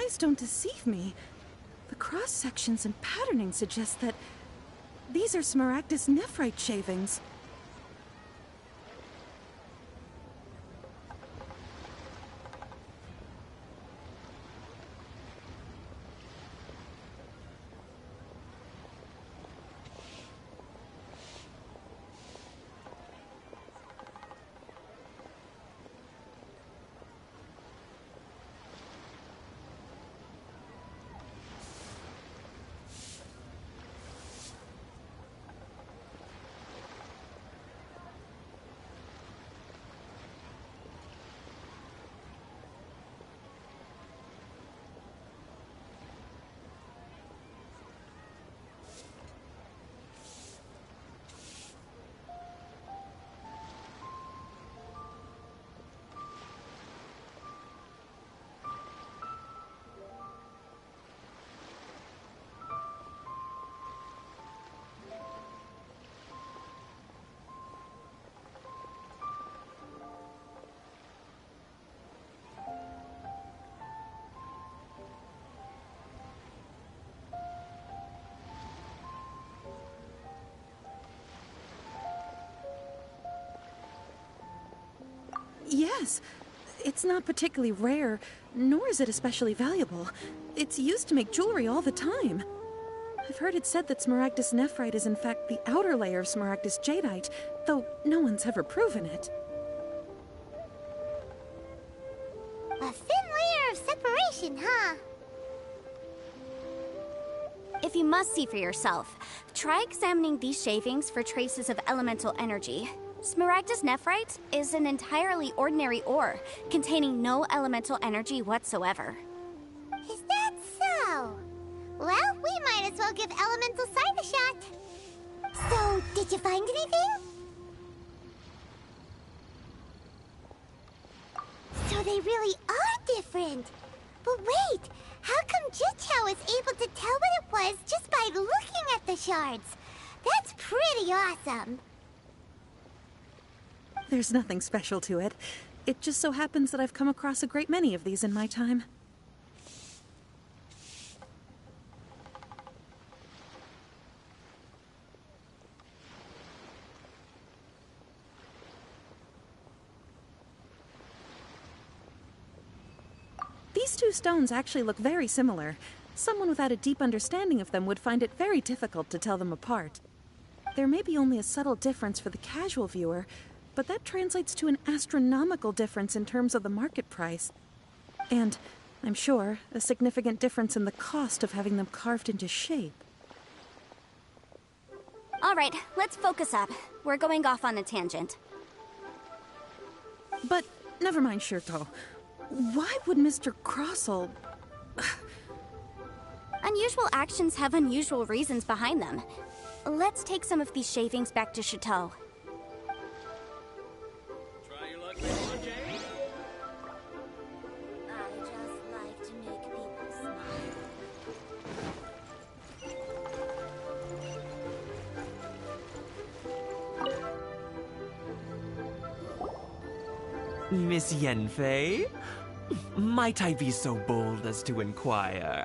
eyes don't deceive me. The cross-sections and patterning suggest that these are Smaragdus nephrite shavings. Yes. It's not particularly rare, nor is it especially valuable. It's used to make jewelry all the time. I've heard it said that Smaragdus nephrite is in fact the outer layer of Smaragdus jadeite, though no one's ever proven it. A thin layer of separation, huh? If you must see for yourself, try examining these shavings for traces of elemental energy. Smaragdus nephrite is an entirely ordinary ore, containing no elemental energy whatsoever. Is that so? Well, we might as well give elemental sight a shot. So, did you find anything? So they really are different. But wait, how come Jichao was able to tell what it was just by looking at the shards? That's pretty awesome. There's nothing special to it. It just so happens that I've come across a great many of these in my time. These two stones actually look very similar. Someone without a deep understanding of them would find it very difficult to tell them apart. There may be only a subtle difference for the casual viewer, but that translates to an astronomical difference in terms of the market price. And, I'm sure, a significant difference in the cost of having them carved into shape. Alright, let's focus up. We're going off on a tangent. But, never mind, Shirto. Why would Mr. Crossell... Unusual actions have unusual reasons behind them. Let's take some of these shavings back to Chateau. Try your luck later on, Jay. I just like to make people smile. Miss Yanfei? Might I be so bold as to inquire,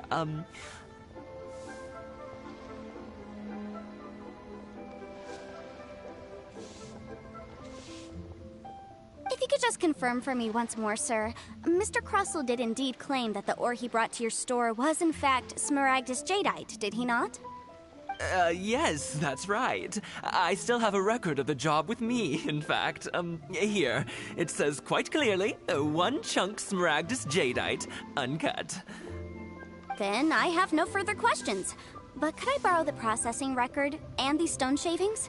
If you could just confirm for me once more, sir. Mr. Crossell did indeed claim that the ore he brought to your store was in fact Smaragdus jadeite, did he not? Yes, that's right. I still have a record of the job with me, in fact. Here. It says quite clearly, 1 chunk Smaragdus jadeite, uncut. Then I have no further questions. But could I borrow the processing record and these stone shavings?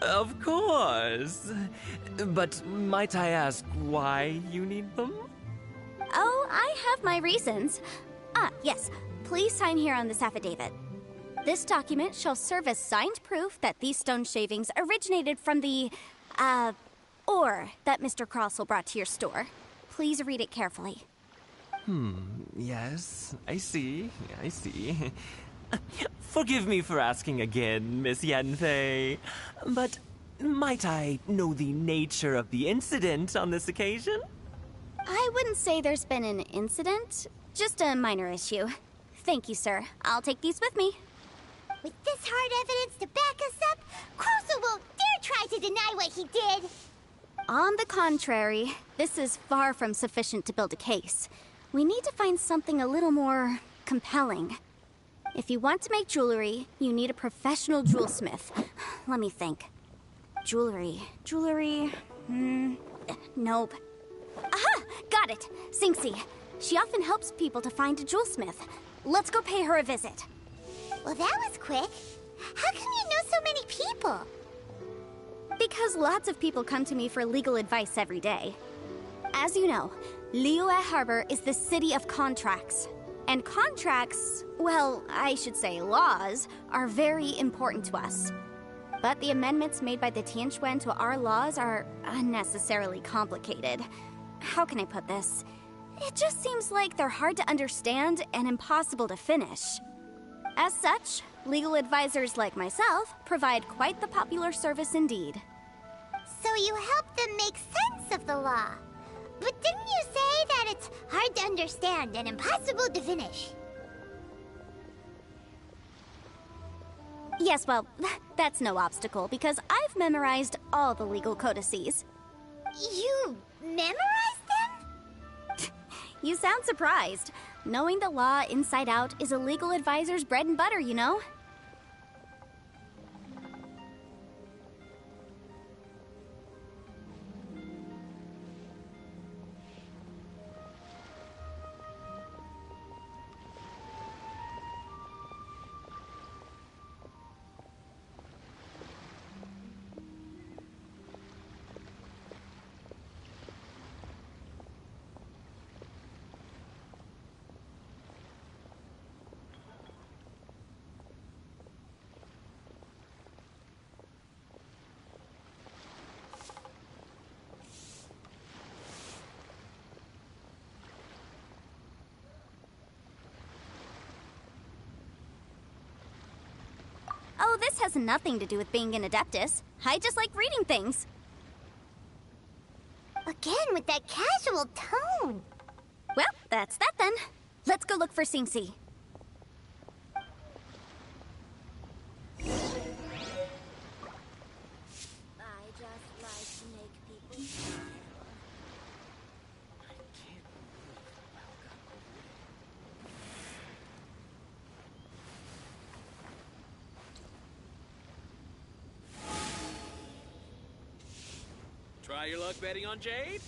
Of course. But might I ask why you need them? Oh, I have my reasons. Ah, yes. Please sign here on this affidavit. This document shall serve as signed proof that these stone shavings originated from the, ore that Mr. Crossell brought to your store. Please read it carefully. Yes, I see. Forgive me for asking again, Miss Yanfei, but might I know the nature of the incident on this occasion? I wouldn't say there's been an incident, just a minor issue. Thank you, sir. I'll take these with me. With this hard evidence to back us up, Crusoe won't dare try to deny what he did. On the contrary, this is far from sufficient to build a case. We need to find something a little more compelling. If you want to make jewelry, you need a professional jewelsmith. Let me think. Jewelry. Nope. Aha! Got it! Sinxie. She often helps people to find a jewelsmith. Let's go pay her a visit. Well, that was quick. How come you know so many people? Because lots of people come to me for legal advice every day. As you know, Liyue Harbor is the city of contracts. And contracts, well, I should say laws, are very important to us. But the amendments made by the Tianquan to our laws are unnecessarily complicated. How can I put this? It just seems like they're hard to understand and impossible to finish. As such, legal advisors like myself provide quite the popular service indeed. So you help them make sense of the law. But didn't you say that it's hard to understand and impossible to finish? Yes, well, that's no obstacle because I've memorized all the legal codices. You memorized them? You sound surprised. Knowing the law inside out is a legal advisor's bread and butter, you know? Oh, this has nothing to do with being an adeptus. I just like reading things. Again with that casual tone. Well, that's that then. Let's go look for Sinxie. I just like to make people smile. Try your luck betting on Jade?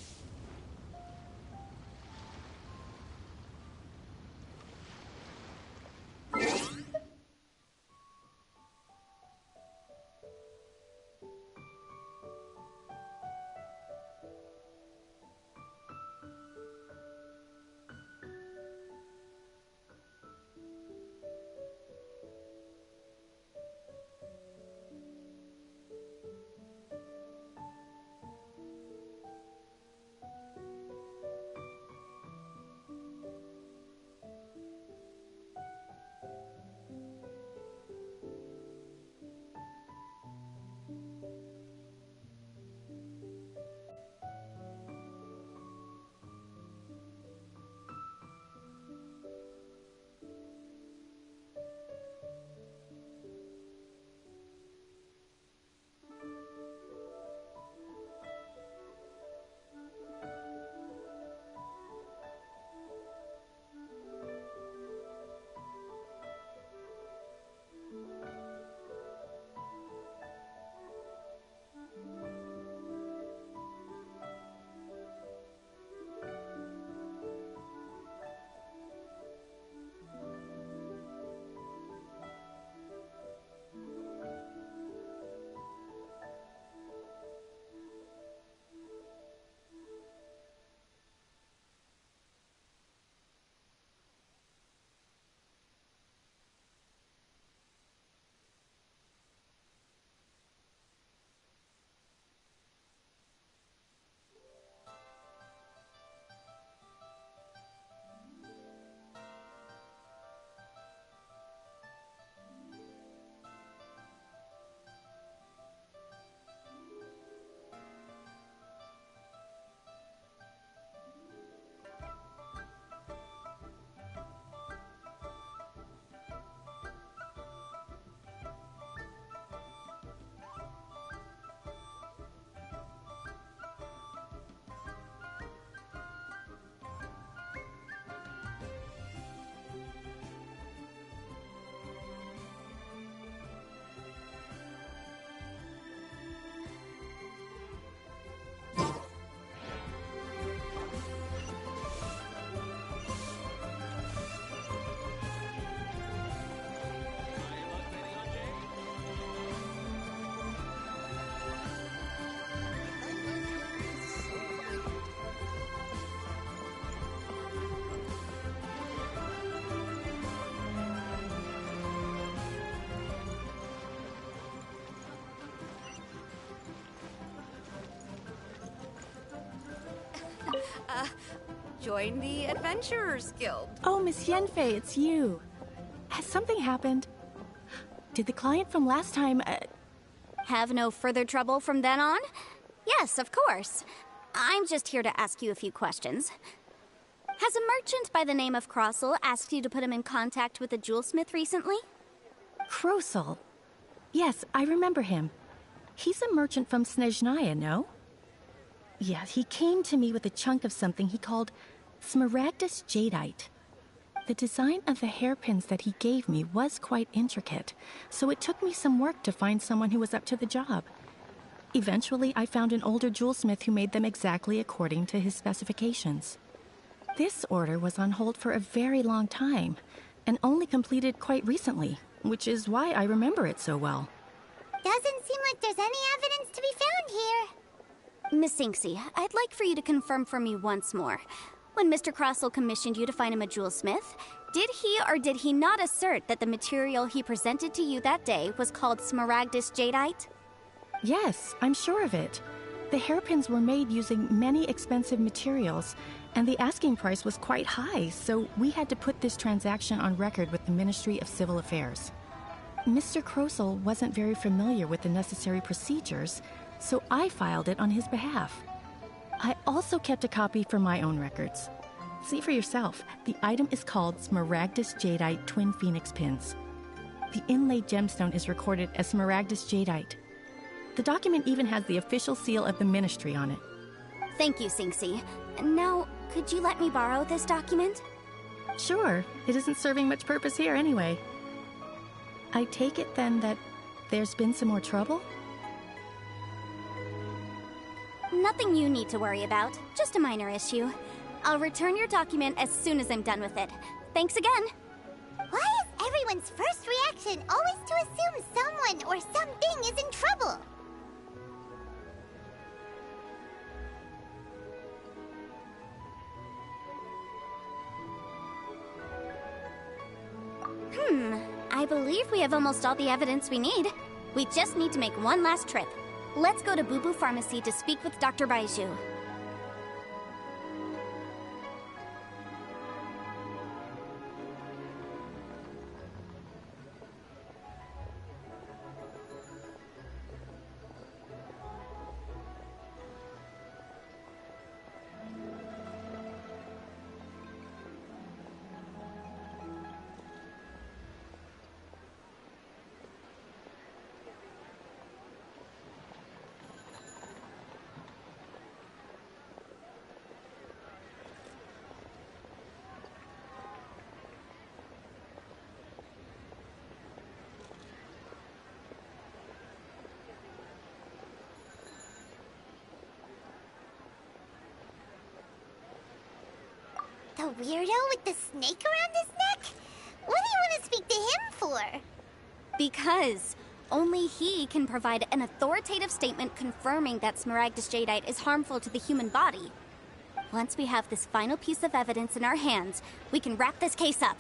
join the Adventurers Guild. Oh, Miss Yenfei, it's you. Has something happened? Did the client from last time, Have no further trouble from then on? Yes, of course. I'm just here to ask you a few questions. Has a merchant by the name of Crossell asked you to put him in contact with a jewelsmith recently? Krosel? Yes, I remember him. He's a merchant from Snezhnaya, no? Yeah, he came to me with a chunk of something he called smaragdus jadeite. The design of the hairpins that he gave me was quite intricate, so it took me some work to find someone who was up to the job. Eventually, I found an older jewelsmith who made them exactly according to his specifications. This order was on hold for a very long time, and only completed quite recently, which is why I remember it so well. Doesn't seem like there's any evidence to be found here. Miss Inksy, I'd like for you to confirm for me once more. When Mr. Crossell commissioned you to find him a jewelsmith, did he or did he not assert that the material he presented to you that day was called smaragdus jadeite? Yes, I'm sure of it. The hairpins were made using many expensive materials, and the asking price was quite high, so we had to put this transaction on record with the Ministry of Civil Affairs. Mr. Crossell wasn't very familiar with the necessary procedures, so I filed it on his behalf. I also kept a copy for my own records. See for yourself, the item is called Smaragdus Jadeite Twin Phoenix Pins. The inlaid gemstone is recorded as Smaragdus Jadeite. The document even has the official seal of the ministry on it. Thank you, Sinksy. Now, could you let me borrow this document? Sure, it isn't serving much purpose here anyway. I take it then that there's been some more trouble? Nothing you need to worry about, just a minor issue. I'll return your document as soon as I'm done with it. Thanks again! Why is everyone's first reaction always to assume someone or something is in trouble? I believe we have almost all the evidence we need. We just need to make one last trip. Let's go to Boo Boo Pharmacy to speak with Dr. Baiju. The weirdo with the snake around his neck? What do you want to speak to him for? Because only he can provide an authoritative statement confirming that smaragdus jadeite is harmful to the human body. Once we have this final piece of evidence in our hands, we can wrap this case up.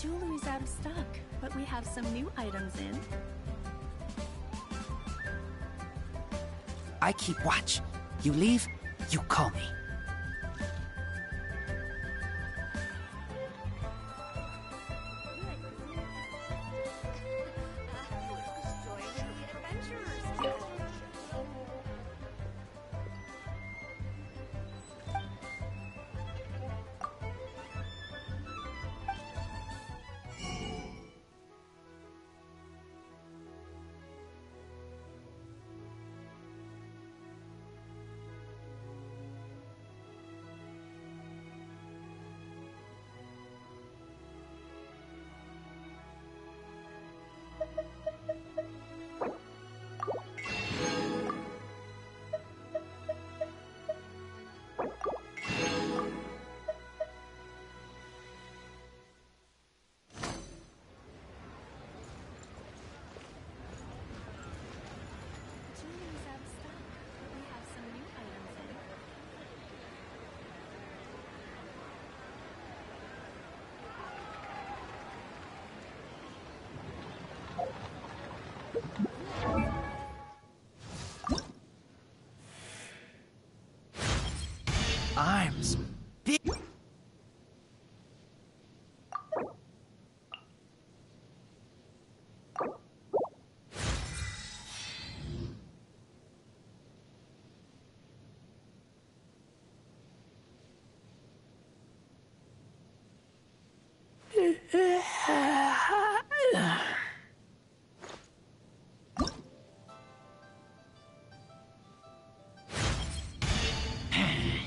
Jewelry's out of stock, but we have some new items in. I keep watch. You leave, you call me.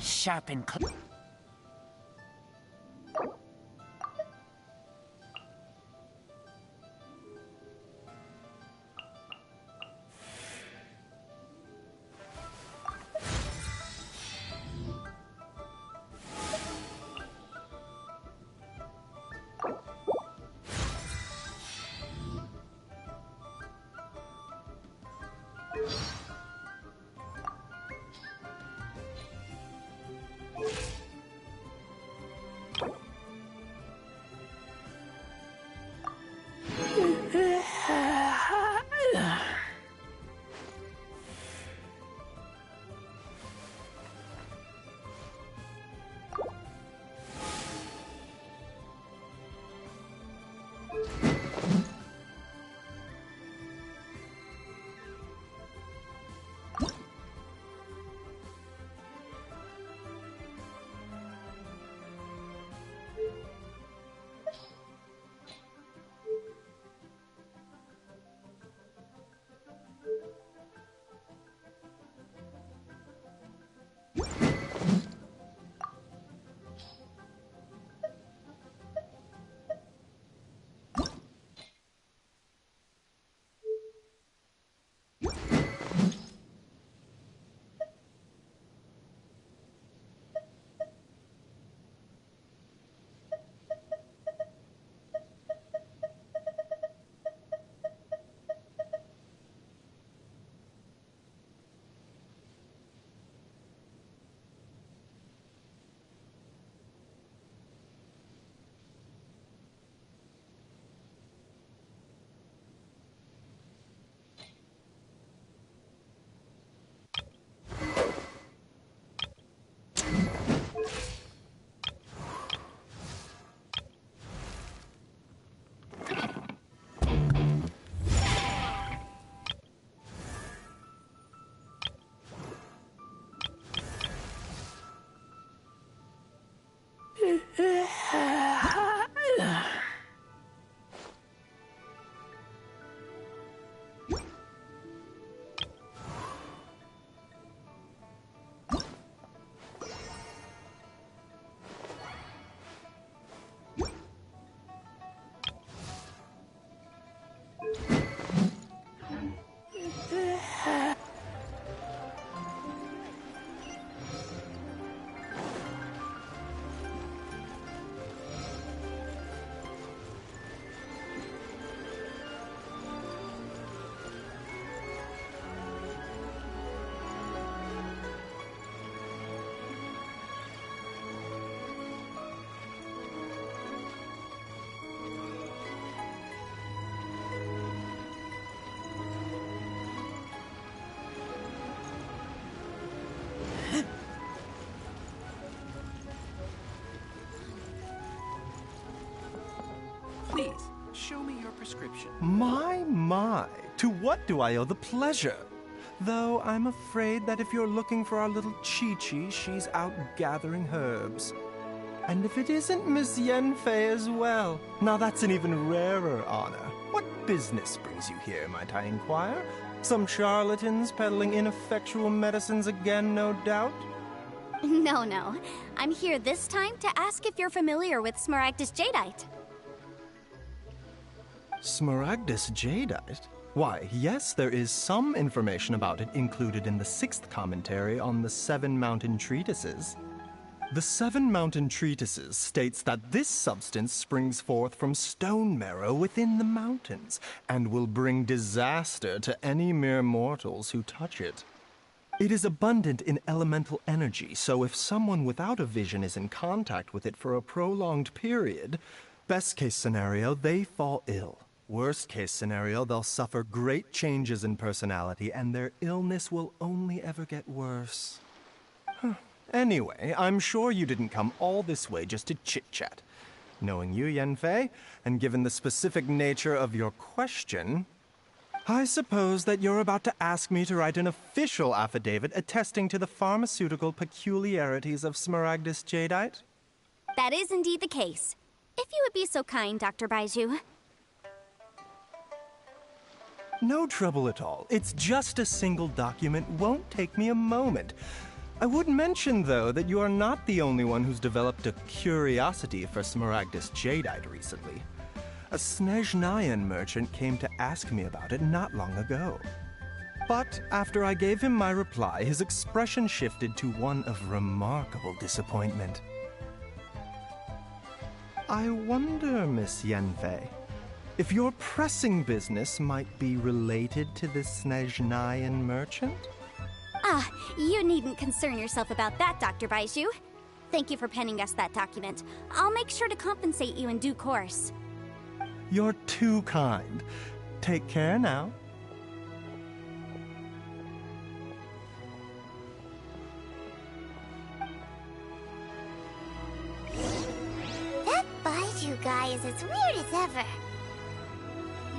Sharp and clear. Please, show me your prescription. My, to what do I owe the pleasure? Though I'm afraid that if you're looking for our little Chi-Chi, she's out gathering herbs. And if it isn't Miss Yenfei as well, now that's an even rarer honor. What business brings you here, might I inquire? Some charlatans peddling ineffectual medicines again, no doubt? No. I'm here this time to ask if you're familiar with Smaragdus Jadeite. Smaragdus Jadeite? Why, yes, there is some information about it included in the 6th commentary on the 7 Mountain Treatises. The 7 Mountain Treatises states that this substance springs forth from stone marrow within the mountains, and will bring disaster to any mere mortals who touch it. It is abundant in elemental energy, so if someone without a vision is in contact with it for a prolonged period, best case scenario, they fall ill. Worst case scenario, they'll suffer great changes in personality, and their illness will only ever get worse. Anyway, I'm sure you didn't come all this way just to chit-chat. Knowing you, Yenfei, and given the specific nature of your question, I suppose that you're about to ask me to write an official affidavit attesting to the pharmaceutical peculiarities of Smaragdus Jadeite? That is indeed the case. If you would be so kind, Dr. Baiju. No trouble at all. It's just a single document. Won't take me a moment. I would mention, though, that you are not the only one who's developed a curiosity for Smaragdus Jadeite recently. A Snezhnayan merchant came to ask me about it not long ago. But after I gave him my reply, his expression shifted to one of remarkable disappointment. I wonder, Miss Yanfei, if your pressing business might be related to this Snezhnayan merchant? Ah, you needn't concern yourself about that, Dr. Baiju. Thank you for penning us that document. I'll make sure to compensate you in due course. You're too kind. Take care now. That Baiju guy is as weird as ever.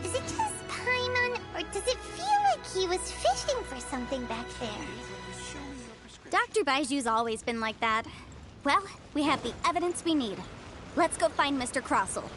Is it just Paimon, or does it feel like he was fishing for something back there? Dr. Baiju's always been like that. Well, we have the evidence we need. Let's go find Mr. Crossell.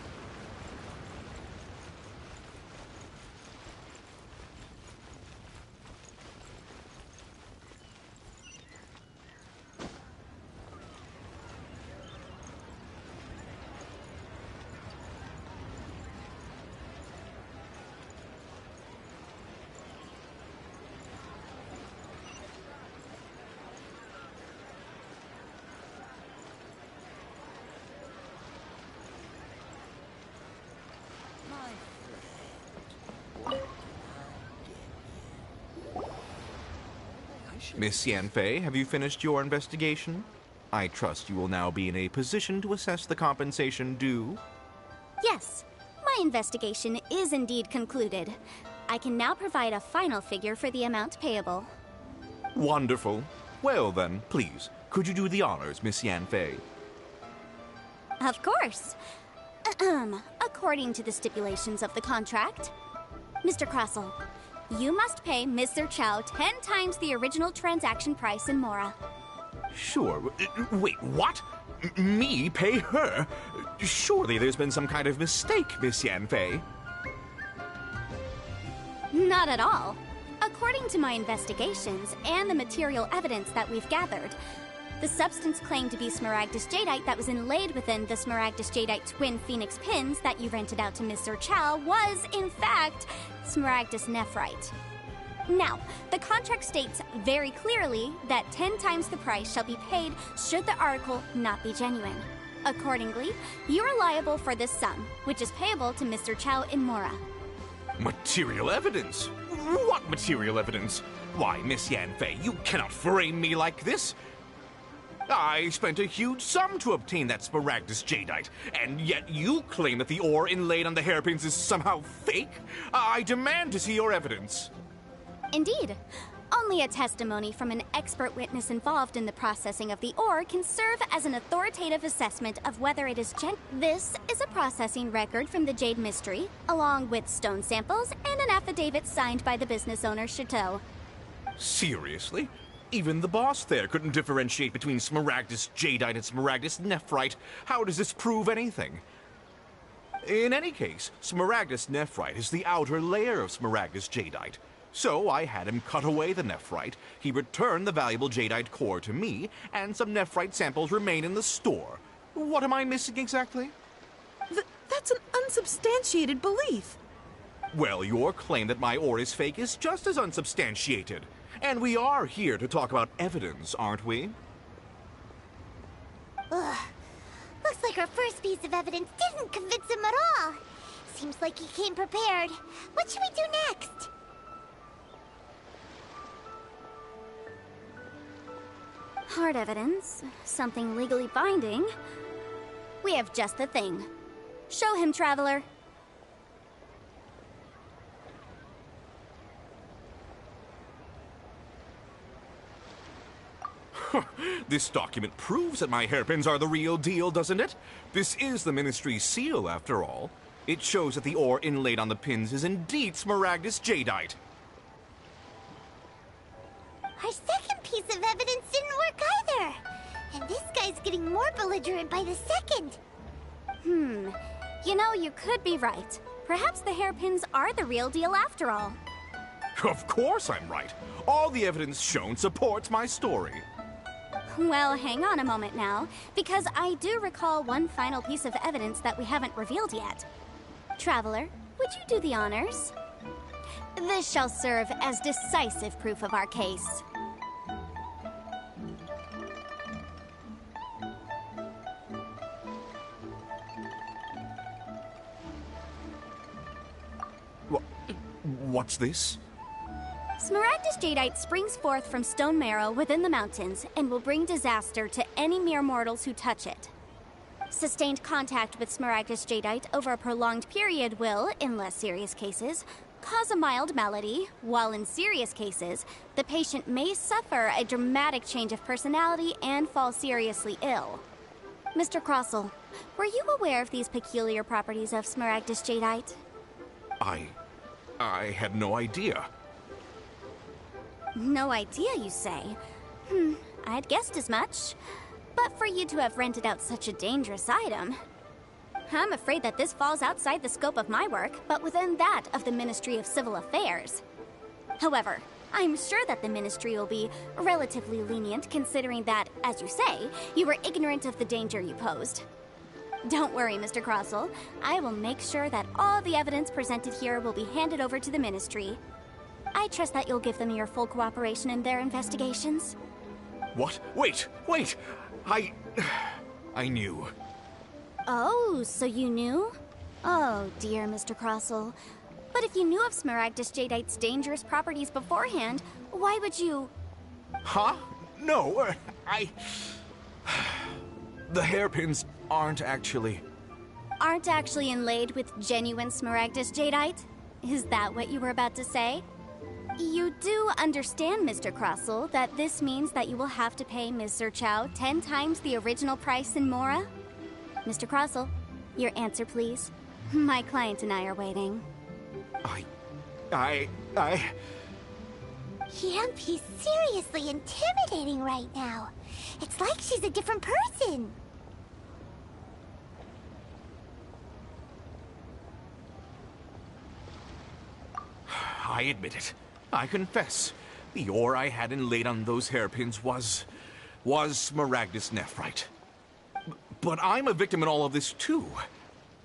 Miss Yanfei, have you finished your investigation? I trust you will now be in a position to assess the compensation due. Yes, my investigation is indeed concluded. I can now provide a final figure for the amount payable. Wonderful. Well then, please, could you do the honors, Miss Yanfei? Of course. According to the stipulations of the contract, Mr. Crossell, you must pay Mr. Chow 10 times the original transaction price in Mora. Sure. Wait, what? Me pay her? Surely there's been some kind of mistake, Miss Yanfei. Not at all. According to my investigations and the material evidence that we've gathered, the substance claimed to be Smaragdus Jadeite that was inlaid within the Smaragdus Jadeite twin phoenix pins that you rented out to Mr. Chow was, in fact, Smaragdus Nephrite. Now, the contract states very clearly that 10 times the price shall be paid should the article not be genuine. Accordingly, you are liable for this sum, which is payable to Mr. Chow in Mora. Material evidence? What material evidence? Why, Miss Yanfei, you cannot frame me like this. I spent a huge sum to obtain that Smaragdus Jadeite, and yet you claim that the ore inlaid on the hairpins is somehow fake? I demand to see your evidence. Indeed. Only a testimony from an expert witness involved in the processing of the ore can serve as an authoritative assessment of whether it is This is a processing record from the Jade Mystery, along with stone samples and an affidavit signed by the business owner, Chateau. Seriously? Even the boss there couldn't differentiate between Smaragdus Jadeite and Smaragdus Nephrite. How does this prove anything? In any case, Smaragdus Nephrite is the outer layer of Smaragdus Jadeite. So I had him cut away the Nephrite, he returned the valuable Jadeite core to me, and some Nephrite samples remain in the store. What am I missing exactly? That's an unsubstantiated belief. Well, your claim that my ore is fake is just as unsubstantiated. And we are here to talk about evidence, aren't we? Ugh. Looks like our first piece of evidence didn't convince him at all. Seems like he came prepared. What should we do next? Hard evidence, something legally binding. We have just the thing. Show him, Traveler. This document proves that my hairpins are the real deal, doesn't it? This is the Ministry's seal, after all. It shows that the ore inlaid on the pins is indeed Smaragdus Jadeite. Our second piece of evidence didn't work either. And this guy's getting more belligerent by the second. You know, you could be right. Perhaps the hairpins are the real deal after all. Of course I'm right. All the evidence shown supports my story. Well, hang on a moment now, because I do recall one final piece of evidence that we haven't revealed yet. Traveler, would you do the honors? This shall serve as decisive proof of our case. What's this? Smaragdus jadeite springs forth from stone marrow within the mountains and will bring disaster to any mere mortals who touch it. Sustained contact with Smaragdus jadeite over a prolonged period will, in less serious cases, cause a mild malady, while in serious cases, the patient may suffer a dramatic change of personality and fall seriously ill. Mr. Crossell, were you aware of these peculiar properties of Smaragdus jadeite? I had no idea. No idea, you say? I'd guessed as much. But for you to have rented out such a dangerous item... I'm afraid that this falls outside the scope of my work, but within that of the Ministry of Civil Affairs. However, I'm sure that the Ministry will be relatively lenient considering that, as you say, you were ignorant of the danger you posed. Don't worry, Mr. Crossell. I will make sure that all the evidence presented here will be handed over to the Ministry. I trust that you'll give them your full cooperation in their investigations. What? Wait! I knew. Oh, so you knew? Oh, dear, Mr. Crossell. But if you knew of Smaragdus jadeite's dangerous properties beforehand, why would you... Huh? No, The hairpins aren't actually inlaid with genuine Smaragdus jadeite? Is that what you were about to say? You do understand, Mr. Crossell, that this means that you will have to pay Ms. Zerchow 10 times the original price in Mora? Mr. Crossell, your answer, please. My client and I are waiting. Yep, he's seriously intimidating right now. It's like she's a different person. I admit it. I confess. The ore I had inlaid on those hairpins was Smaragdus nephrite. But I'm a victim in all of this, too.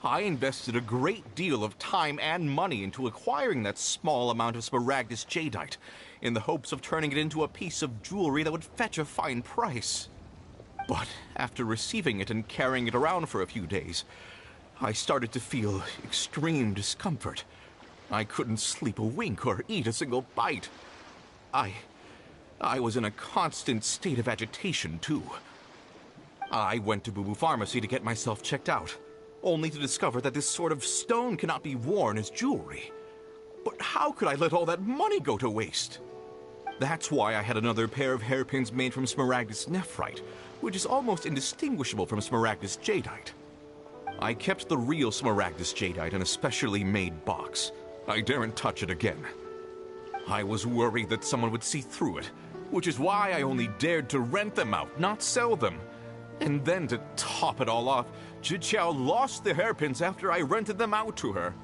I invested a great deal of time and money into acquiring that small amount of Smaragdus jadeite, in the hopes of turning it into a piece of jewelry that would fetch a fine price. But after receiving it and carrying it around for a few days, I started to feel extreme discomfort. I couldn't sleep a wink or eat a single bite. I was in a constant state of agitation, too. I went to Boo Boo Pharmacy to get myself checked out, only to discover that this sort of stone cannot be worn as jewelry. But how could I let all that money go to waste? That's why I had another pair of hairpins made from Smaragdus nephrite, which is almost indistinguishable from Smaragdus jadeite. I kept the real Smaragdus jadeite in a specially made box. I daren't touch it again. I was worried that someone would see through it, which is why I only dared to rent them out, not sell them. And then to top it all off, Zhiqiao lost the hairpins after I rented them out to her.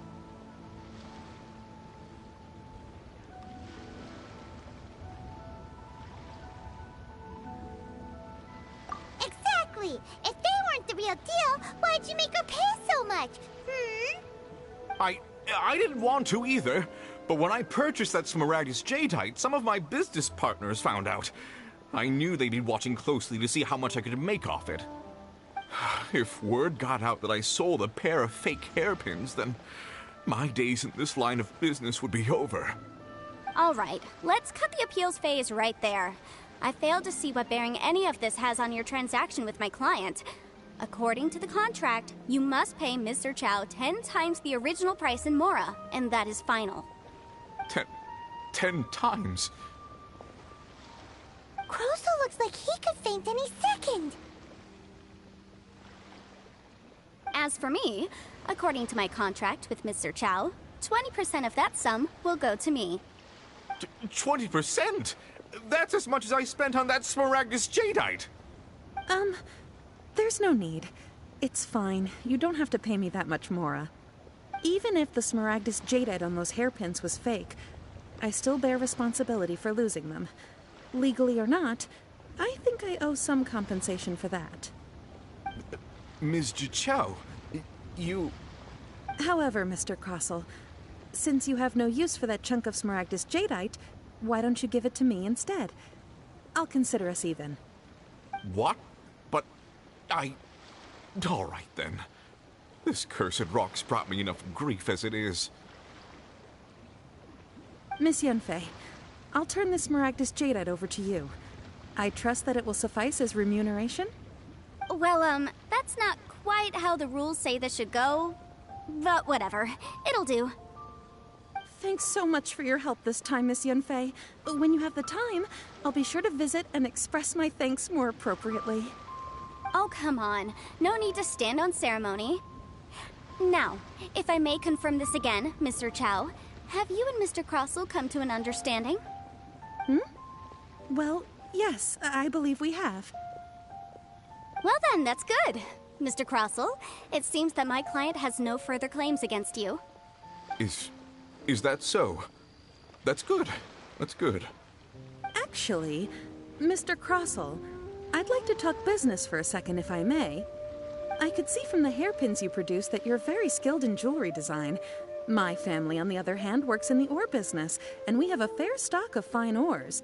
Exactly! If they weren't the real deal, why'd you make her pay so much? I didn't want to either, but when I purchased that Smaragdus jadeite, some of my business partners found out. I knew they'd be watching closely to see how much I could make off it. If word got out that I sold a pair of fake hairpins, then my days in this line of business would be over. All right, let's cut the appeals phase right there. I failed to see what bearing any of this has on your transaction with my client. According to the contract, you must pay Ms. Zerchow 10 times the original price in Mora, and that is final. 10 times? Crossell looks like he could faint any second. As for me, according to my contract with Ms. Zerchow, 20% of that sum will go to me. 20%? That's as much as I spent on that Smaragdus jadeite. There's no need. It's fine. You don't have to pay me that much, Mora. Even if the Smaragdus jadeite on those hairpins was fake, I still bear responsibility for losing them. Legally or not, I think I owe some compensation for that. Ms. Jichao, you... However, Mr. Crossell, since you have no use for that chunk of Smaragdus jadeite, why don't you give it to me instead? I'll consider us even. What? But all right, then. This cursed rock's brought me enough grief as it is. Miss Yunfei, I'll turn this Smaragdus jadeite over to you. I trust that it will suffice as remuneration? Well, that's not quite how the rules say this should go. But whatever. It'll do. Thanks so much for your help this time, Miss Yunfei. When you have the time, I'll be sure to visit and express my thanks more appropriately. Oh, come on. No need to stand on ceremony. Now, if I may confirm this again, Mr. Chow, have you and Mr. Crossell come to an understanding? Well, yes, I believe we have. Well then, that's good. Mr. Crossell, it seems that my client has no further claims against you. Is that so? That's good. That's good. Actually, Mr. Crossell, I'd like to talk business for a second, if I may. I could see from the hairpins you produce that you're very skilled in jewelry design. My family, on the other hand, works in the ore business, and we have a fair stock of fine ores.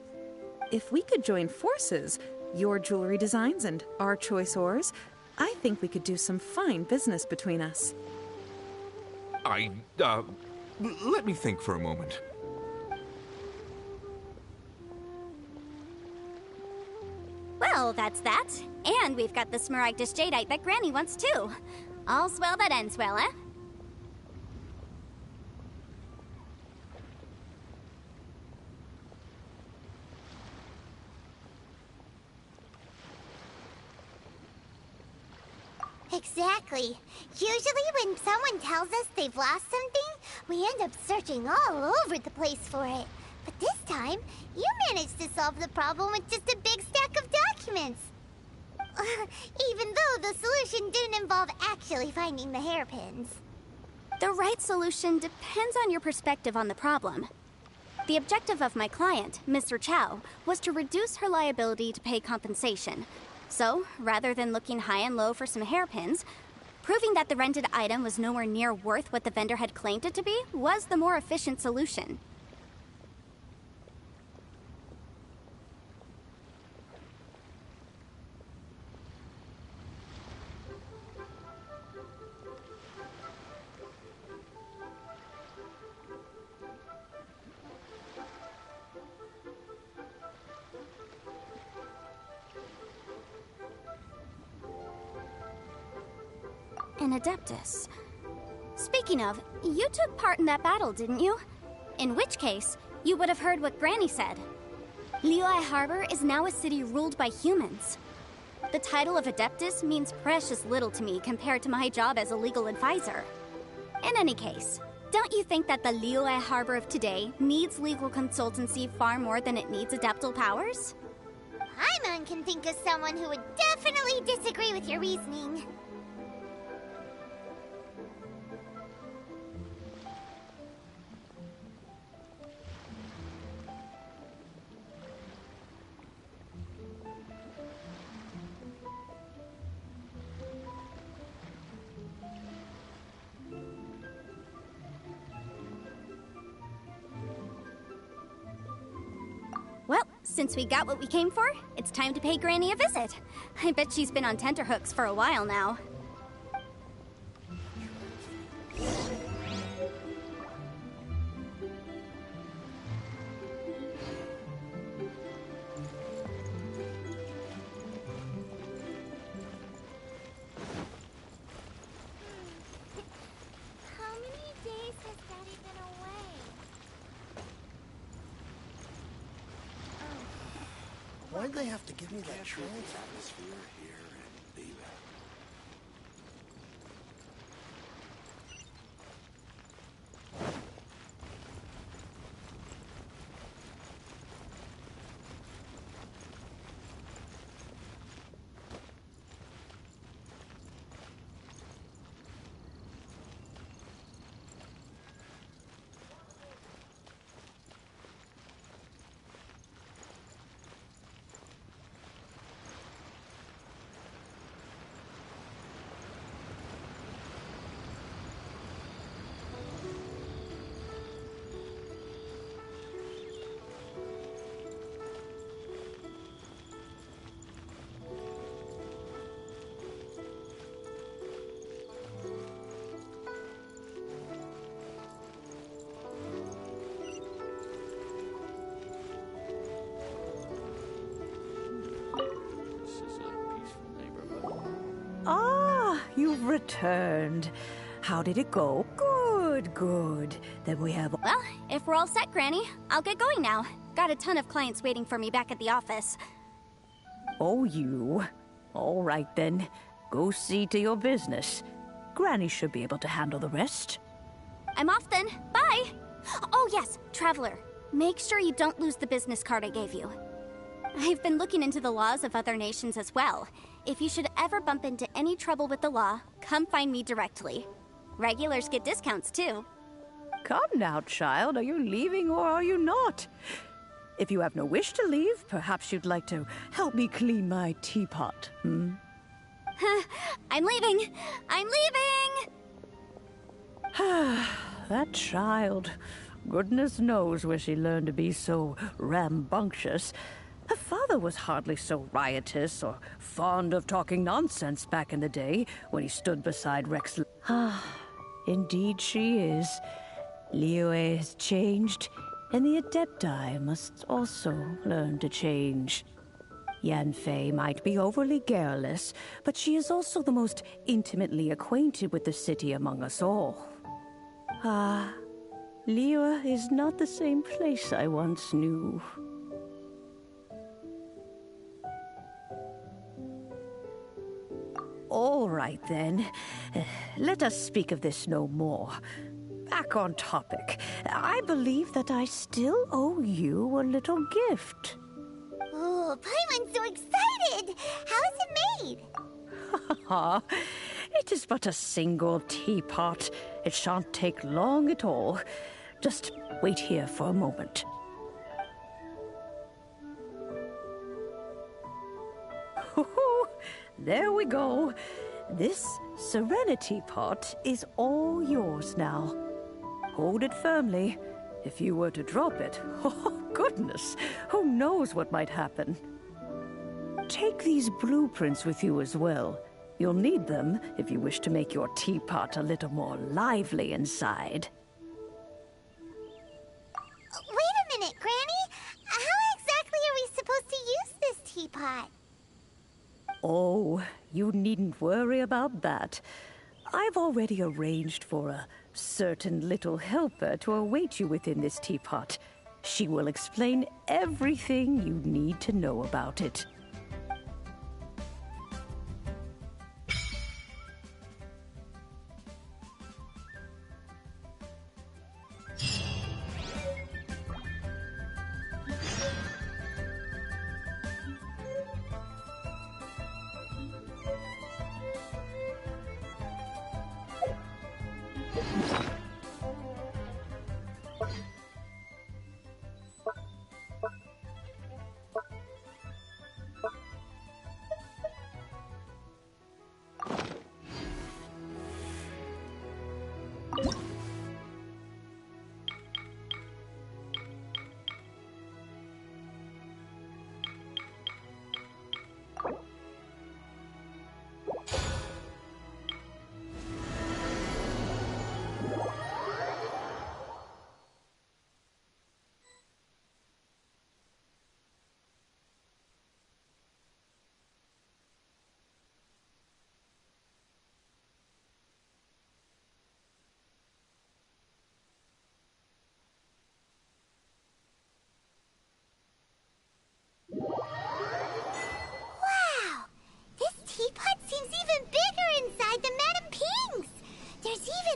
If we could join forces, your jewelry designs and our choice ores, I think we could do some fine business between us. Let me think for a moment. Well, that's that. And we've got the Smaragdus jadeite that Granny wants too. All's well that ends well, eh? Exactly. Usually when someone tells us they've lost something, we end up searching all over the place for it. But this time, you managed to solve the problem with just a big stack of documents. Even though the solution didn't involve actually finding the hairpins. The right solution depends on your perspective on the problem. The objective of my client, Mr. Chow, was to reduce her liability to pay compensation. So, rather than looking high and low for some hairpins, proving that the rented item was nowhere near worth what the vendor had claimed it to be was the more efficient solution. An Adeptus. Speaking of, you took part in that battle, didn't you? In which case, you would have heard what Granny said. Liyue Harbor is now a city ruled by humans. The title of Adeptus means precious little to me compared to my job as a legal advisor. In any case, don't you think that the Liyue Harbor of today needs legal consultancy far more than it needs adeptal powers? Paimon can think of someone who would definitely disagree with your reasoning. Well, since we got what we came for, it's time to pay Granny a visit. I bet she's been on tenterhooks for a while now. How many days has Daddy been away? Why'd they have to give me that trance atmosphere here and leave it? returned. How did it go? Good, good. Then we have... Well, if we're all set, Granny, I'll get going now. Got a ton of clients waiting for me back at the office. Oh, you. All right, then. Go see to your business. Granny should be able to handle the rest. I'm off then. Bye! Oh, yes, Traveler. Make sure you don't lose the business card I gave you. I've been looking into the laws of other nations as well. If you should ever bump into any trouble with the law, come find me directly. Regulars get discounts, too. Come now, child. Are you leaving or are you not? If you have no wish to leave, perhaps you'd like to help me clean my teapot, hmm? I'm leaving! I'm leaving! That child. Goodness knows where she learned to be so rambunctious. Her father was hardly so riotous or fond of talking nonsense back in the day when he stood beside Rex. Indeed she is. Liyue has changed, and the Adepti must also learn to change. Yanfei might be overly garrulous, but she is also the most intimately acquainted with the city among us all. Liyue is not the same place I once knew. All right, then. Let us speak of this no more. Back on topic. I believe that I still owe you a little gift. Oh, Paimon's so excited! How is it made? It is but a single teapot. It shan't take long at all. Just wait here for a moment. There we go. This Serenity pot is all yours now. Hold it firmly. If you were to drop it, oh goodness, who knows what might happen. Take these blueprints with you as well. You'll need them if you wish to make your teapot a little more lively inside. Wait a minute, Granny! How exactly are we supposed to use this teapot? Oh, you needn't worry about that. I've already arranged for a certain little helper to await you within this teapot. She will explain everything you need to know about it.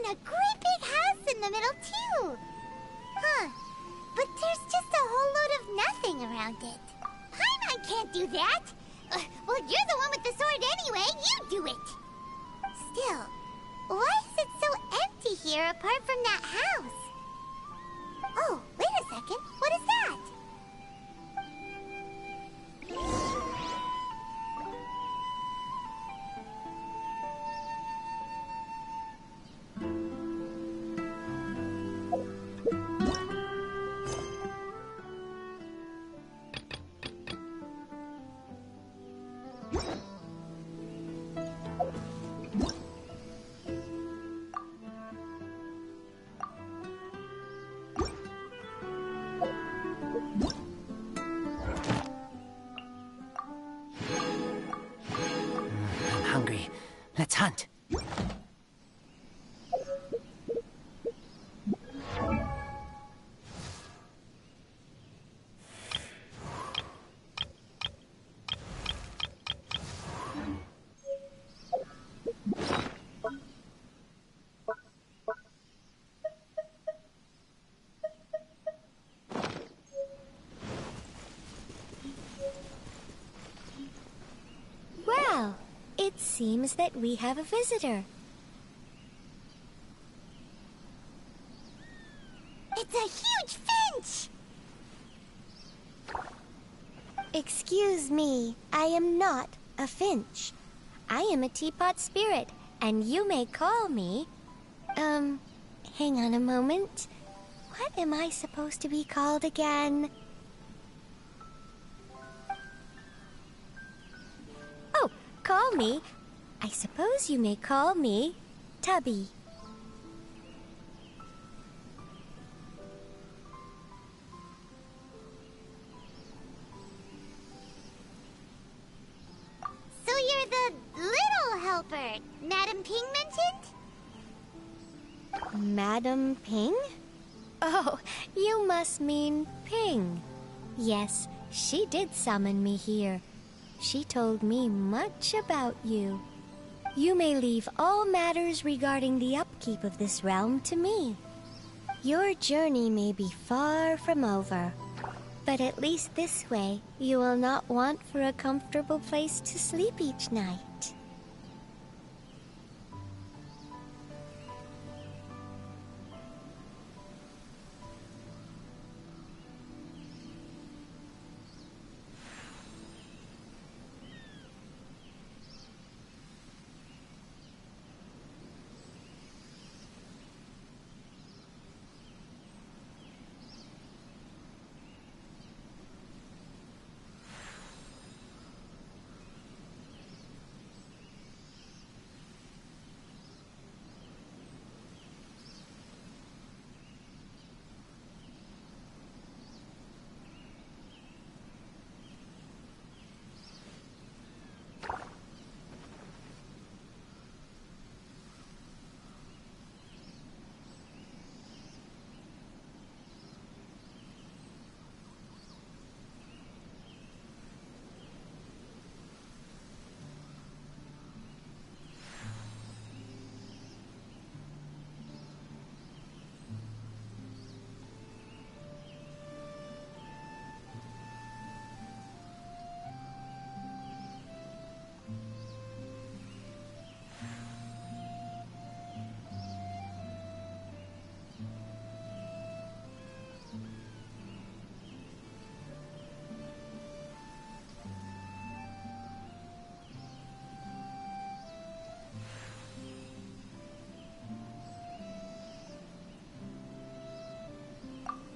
A great big house in the middle, too. Huh. But there's just a whole load of nothing around it. Paimon can't do that. Well, you're the one with the sword anyway. You do it. Still, why is it so empty here apart from that house? Oh, wait a second. What is that? Hungry. Let's hunt. seems that we have a visitor. It's a huge finch! Excuse me, I am not a finch. I am a teapot spirit, and you may call me... hang on a moment. What am I supposed to be called again? Oh, call me. I suppose you may call me Tubby. So you're the little helper Madam Ping mentioned? Madam Ping? Oh, you must mean Ping. Yes, she did summon me here. She told me much about you. You may leave all matters regarding the upkeep of this realm to me. Your journey may be far from over, but at least this way you will not want for a comfortable place to sleep each night.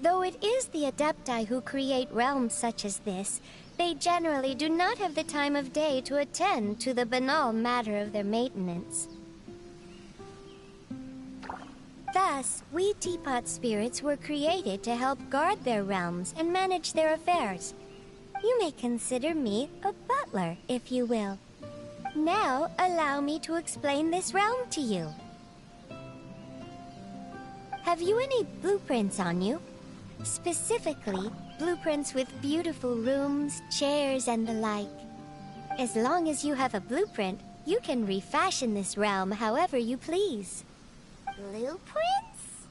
Though it is the Adepti who create realms such as this, they generally do not have the time of day to attend to the banal matter of their maintenance. Thus, we teapot spirits were created to help guard their realms and manage their affairs. You may consider me a butler, if you will. Now, allow me to explain this realm to you. Have you any blueprints on you? Specifically, blueprints with beautiful rooms, chairs, and the like. As long as you have a blueprint, you can refashion this realm however you please. Blueprints?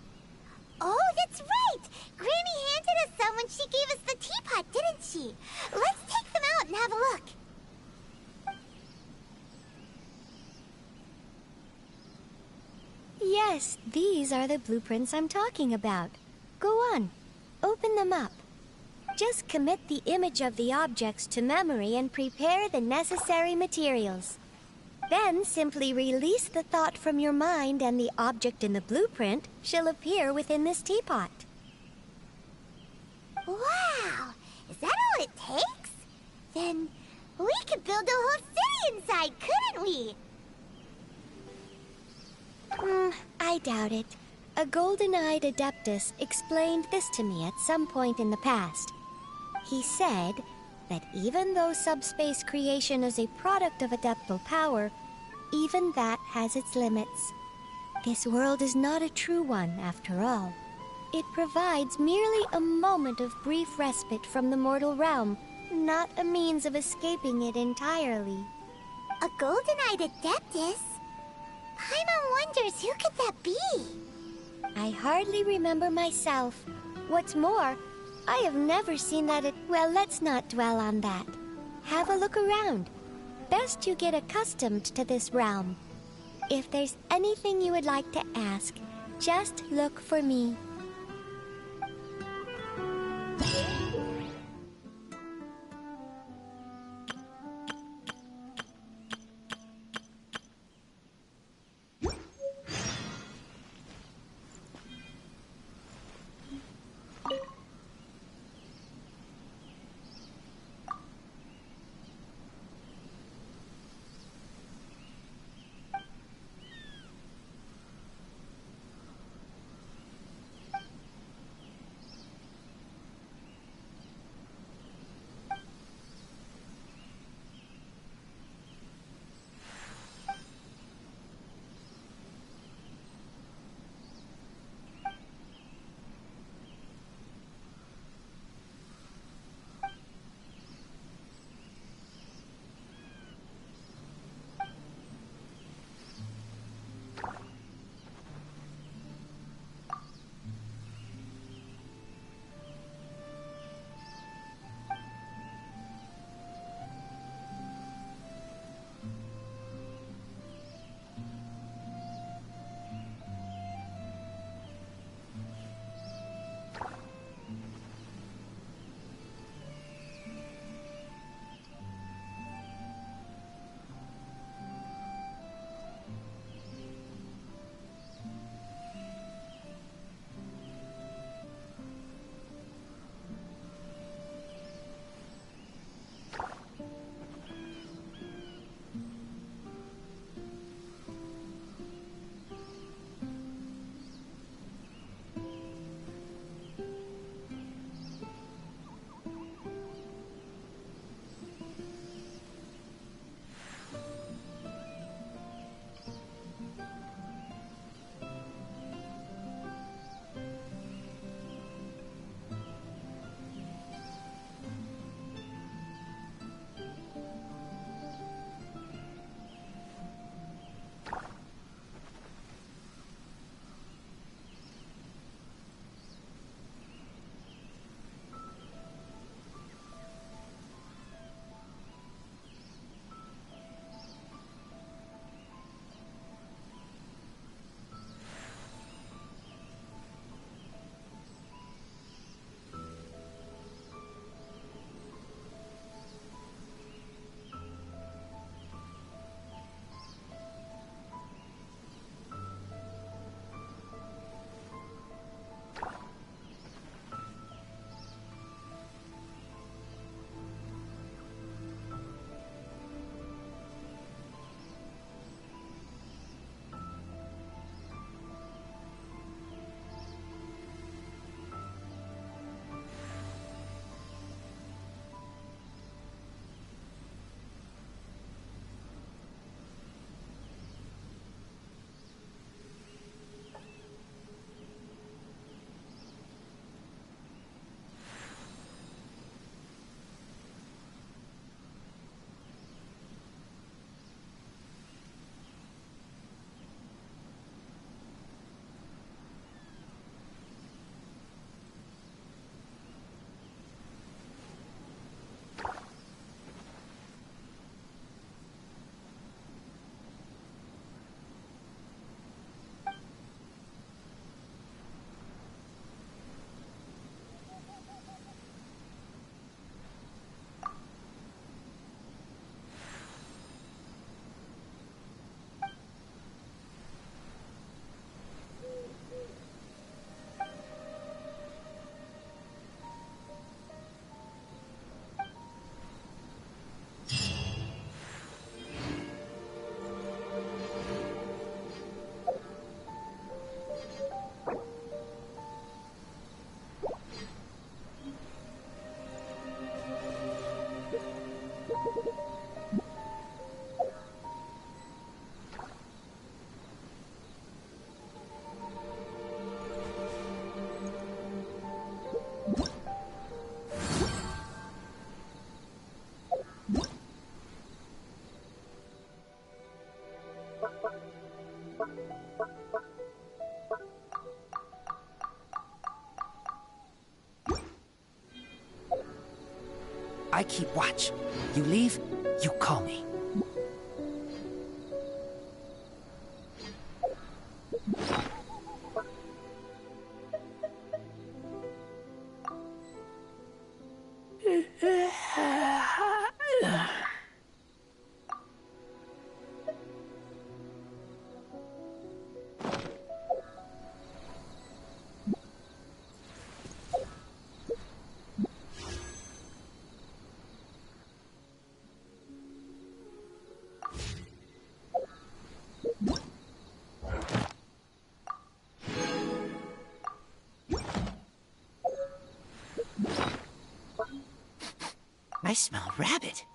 Oh, that's right! Granny handed us some when she gave us the teapot, didn't she? Let's take them out and have a look. Yes, these are the blueprints I'm talking about. Go on. Open them up. Just commit the image of the objects to memory and prepare the necessary materials. Then simply release the thought from your mind and the object in the blueprint shall appear within this teapot. Wow! Is that all it takes? Then we could build a whole city inside, couldn't we? I doubt it. A golden-eyed adeptus explained this to me at some point in the past. He said that even though subspace creation is a product of adeptal power, even that has its limits. This world is not a true one, after all. It provides merely a moment of brief respite from the mortal realm, not a means of escaping it entirely. A golden-eyed adeptus? Paimon wonders who could that be? I hardly remember myself. What's more, I have never seen that Well, let's not dwell on that. Have a look around. best you get accustomed to this realm. If there's anything you would like to ask, just look for me. I keep watch. You leave, you call me. I smell rabbit.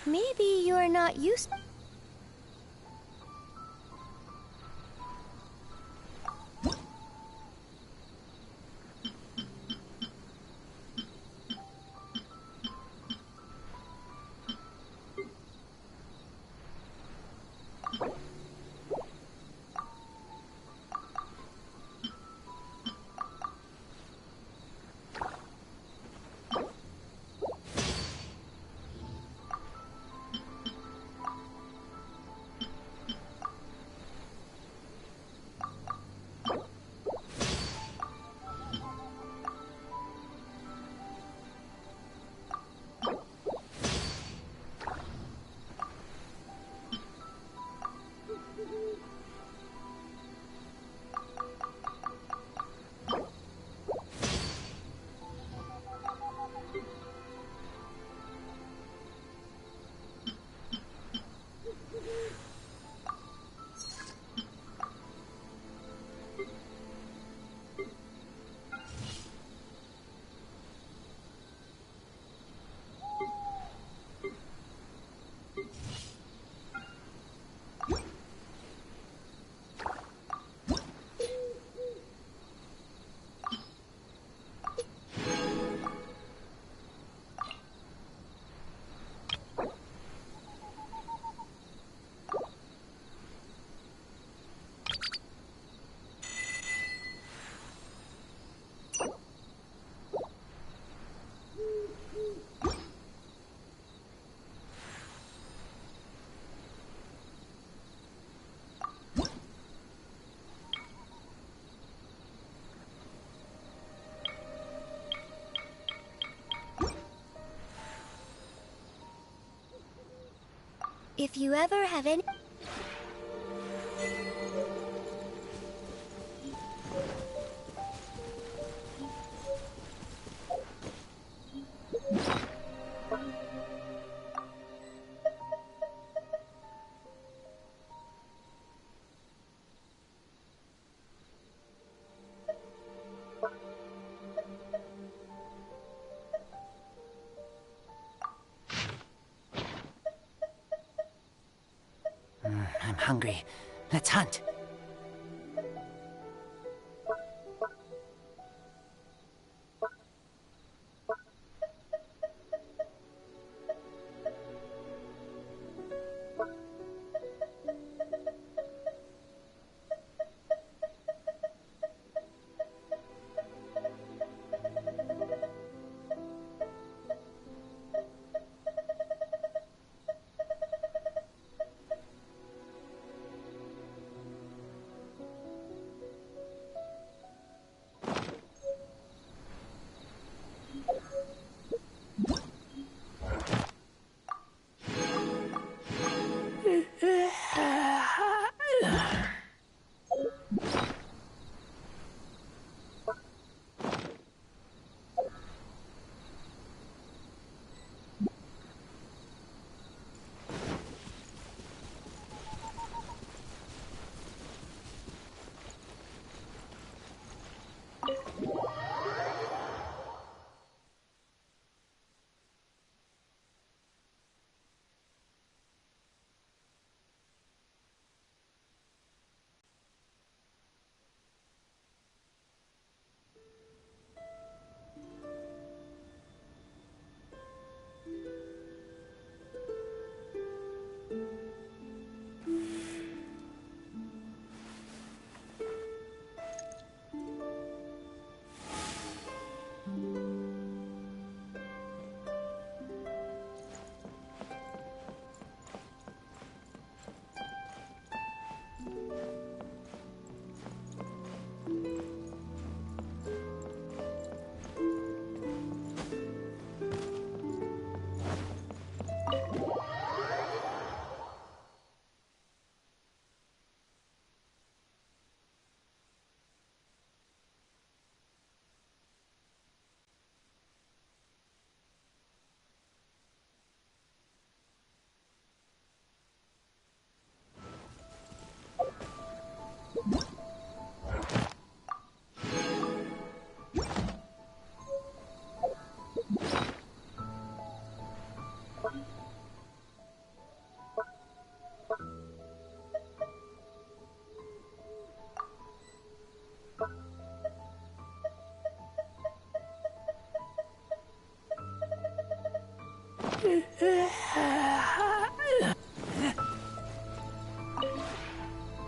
Maybe you're not used. If you ever have any... I'm hungry. Let's hunt.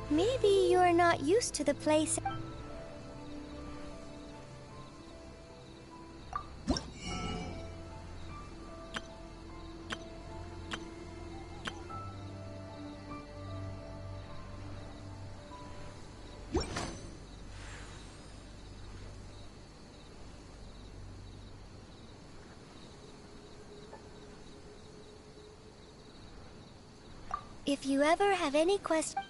Maybe you're not used to the place. If you ever have any questions...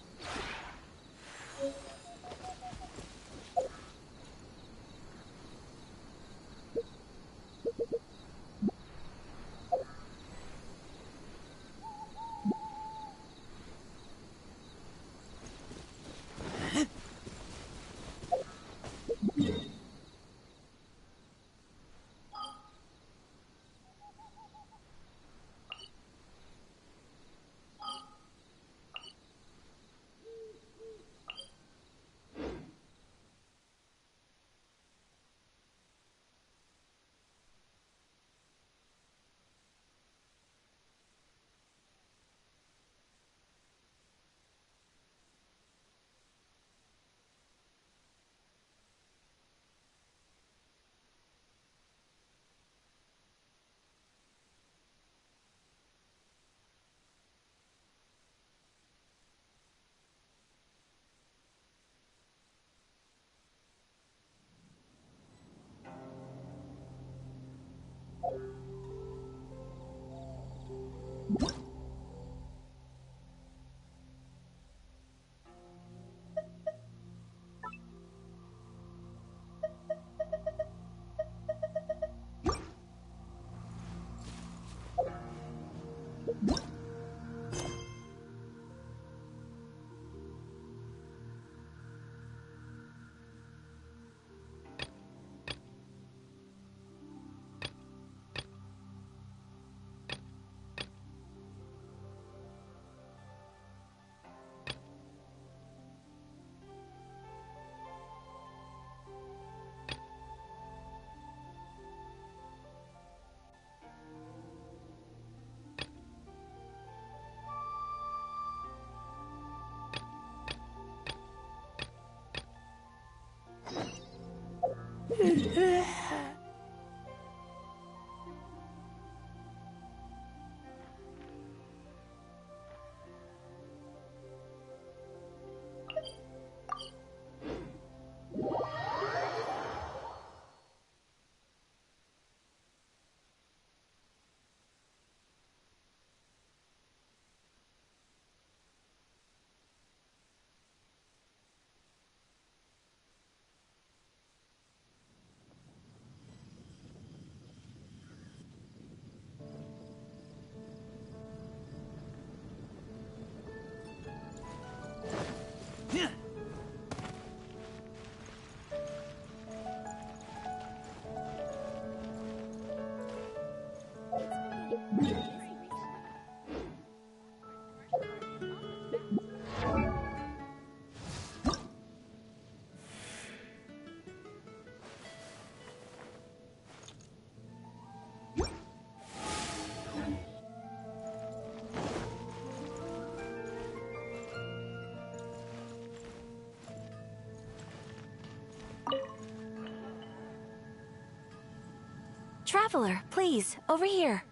Traveler, please, over here.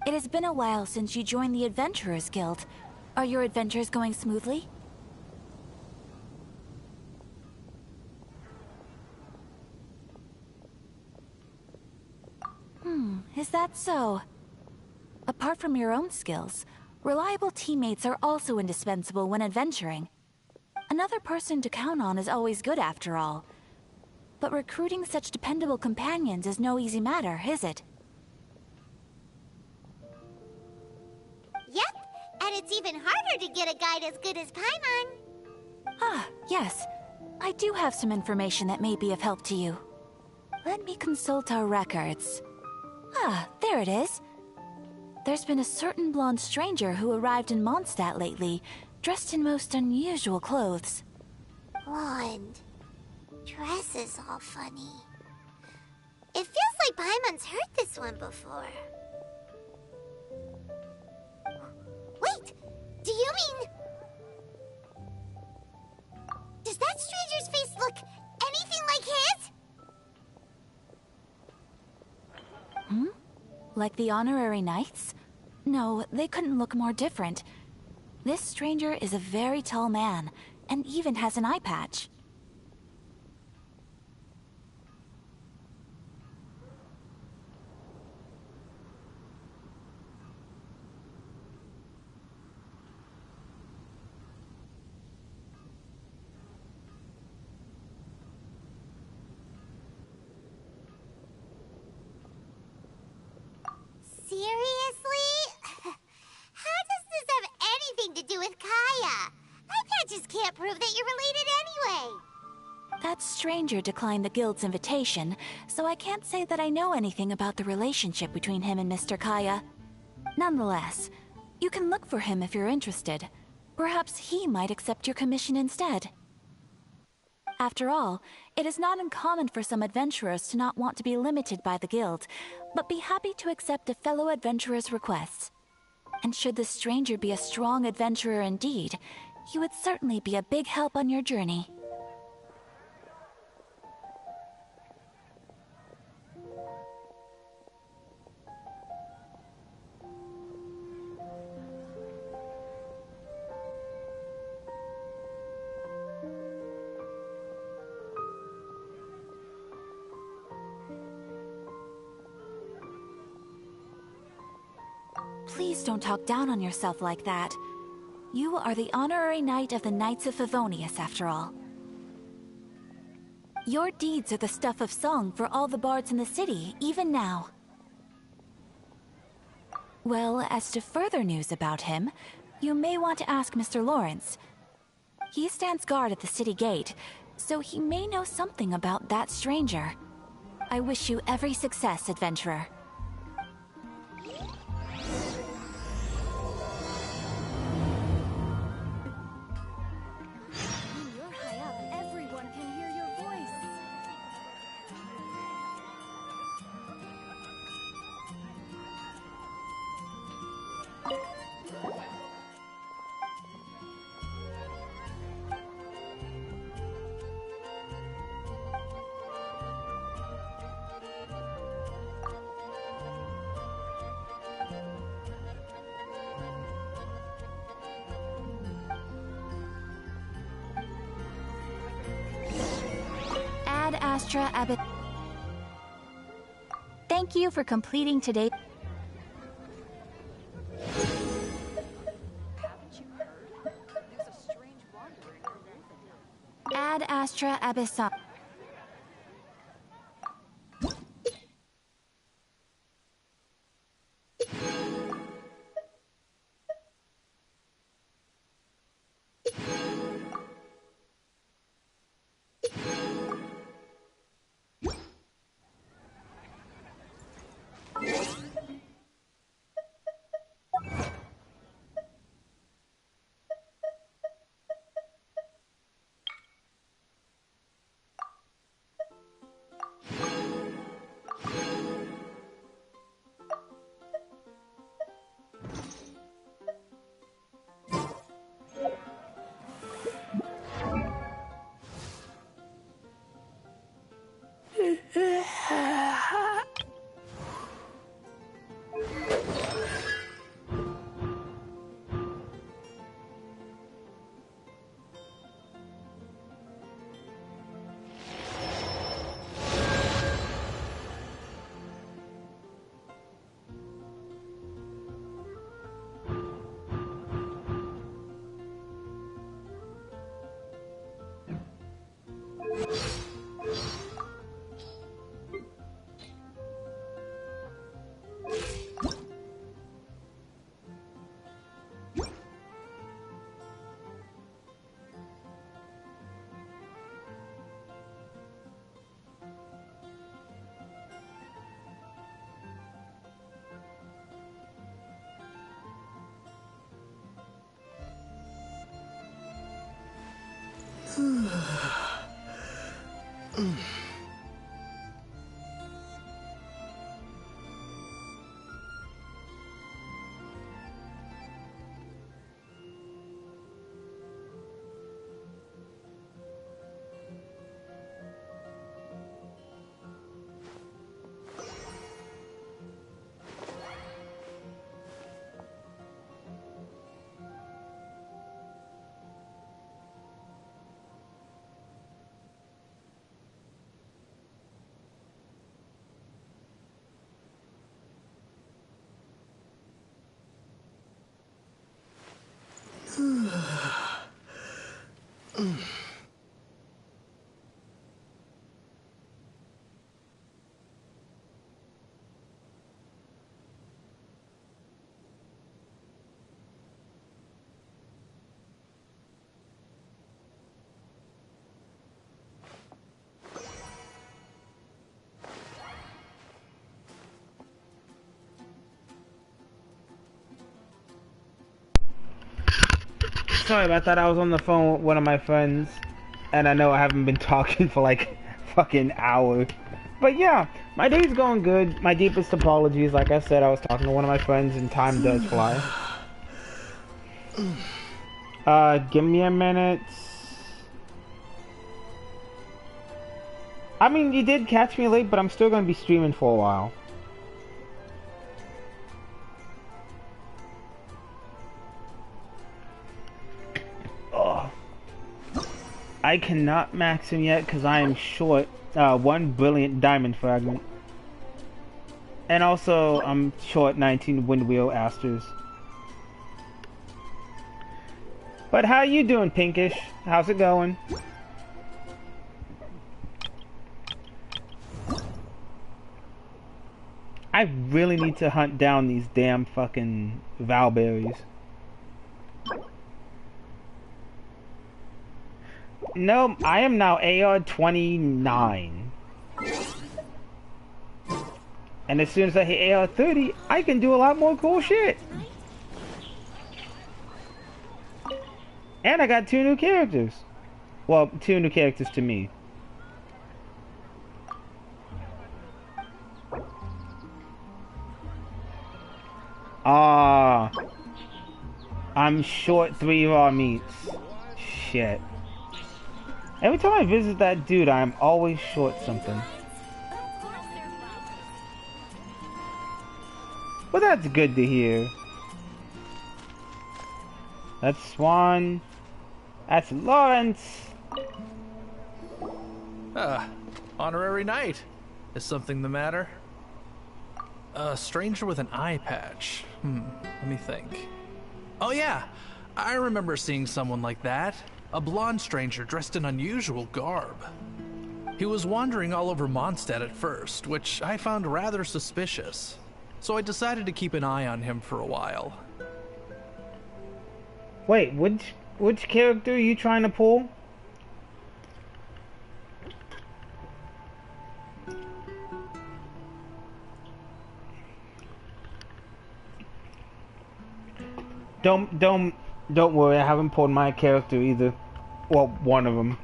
It has been a while since you joined the Adventurers Guild. Are your adventures going smoothly? Is that so? Apart from your own skills, reliable teammates are also indispensable when adventuring. Another person to count on is always good after all. But recruiting such dependable companions is no easy matter, is it? Yep, and it's even harder to get a guide as good as Paimon. Ah, yes. I do have some information that may be of help to you. Let me consult our records. Ah, there it is. There's been a certain blonde stranger who arrived in Mondstadt lately, dressed in most unusual clothes. Blonde. Dress is all funny. It feels one before. Wait! Do you mean... Does that stranger's face look anything like his? Hmm? Like the honorary knights? No, they couldn't look more different. This stranger is a very tall man, and even has an eye patch. Seriously? How does this have anything to do with Kaya? Eye patches can't prove that you're related anyway. That stranger declined the guild's invitation, so I can't say that I know anything about the relationship between him and Mr. Kaya. Nonetheless, you can look for him if you're interested. Perhaps he might accept your commission instead. After all, it is not uncommon for some adventurers to not want to be limited by the guild, but be happy to accept a fellow adventurer's requests. And should the stranger be a strong adventurer indeed, he would certainly be a big help on your journey. Please don't talk down on yourself like that. You are the honorary knight of the Knights of Favonius, after all. Your deeds are the stuff of song for all the bards in the city, even now. Well, as to further news about him, you may want to ask Mr. Lawrence. He stands guard at the city gate, so he may know something about that stranger. I wish you every success, adventurer. Ad Astra Abbot. Thank you for completing today. Ad Astra Abyssum. Sorry about that. I was on the phone with one of my friends, and I know I haven't been talking for like fucking hours. But yeah, my day's going good. My deepest apologies. Like I said, I was talking to one of my friends, and time does fly. Give me a minute. I mean, you did catch me late, but I'm still gonna be streaming for a while. I cannot max him yet because I am short one brilliant diamond fragment. And also, I'm short 19 windwheel asters. But how you doing, Pinkish? How's it going? I really need to hunt down these damn fucking Valberries. No, I am now AR 29. And as soon as I hit AR 30, I can do a lot more cool shit. And I got 2 new characters. Well, 2 new characters to me. I'm short 3 raw meats. Shit. Every time I visit that dude, I'm always short something. Well, that's good to hear. That's Swan. That's Lawrence. Honorary knight. Is something the matter? A stranger with an eye patch. Let me think. Oh yeah, I remember seeing someone like that. A blonde stranger dressed in unusual garb. He was wandering all over Mondstadt at first, which I found rather suspicious. So I decided to keep an eye on him for a while. Wait, which character are you trying to pull? Don't worry, I haven't pulled my character either. Well, one of them.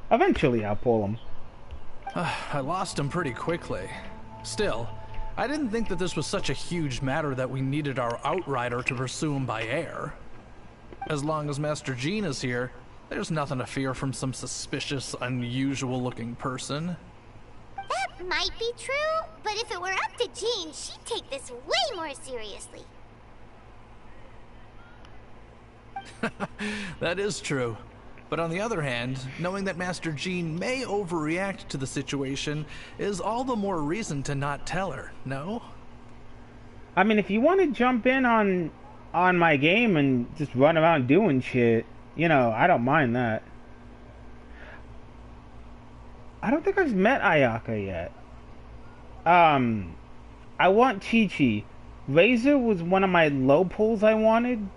Eventually I'll pull him. I lost him pretty quickly. Still, I didn't think that this was such a huge matter that we needed our outrider to pursue him by air. As long as Master Jean is here, there's nothing to fear from some suspicious, unusual-looking person. That might be true, but if it were up to Jean, she'd take this way more seriously. That is true. But on the other hand, knowing that Master Jean may overreact to the situation is all the more reason to not tell her, no? I mean, if you want to jump in on my game and just run around doing shit, you know, I don't mind that. I don't think I've met Ayaka yet. I want Chi-Chi. Razor was one of my low pulls I wanted.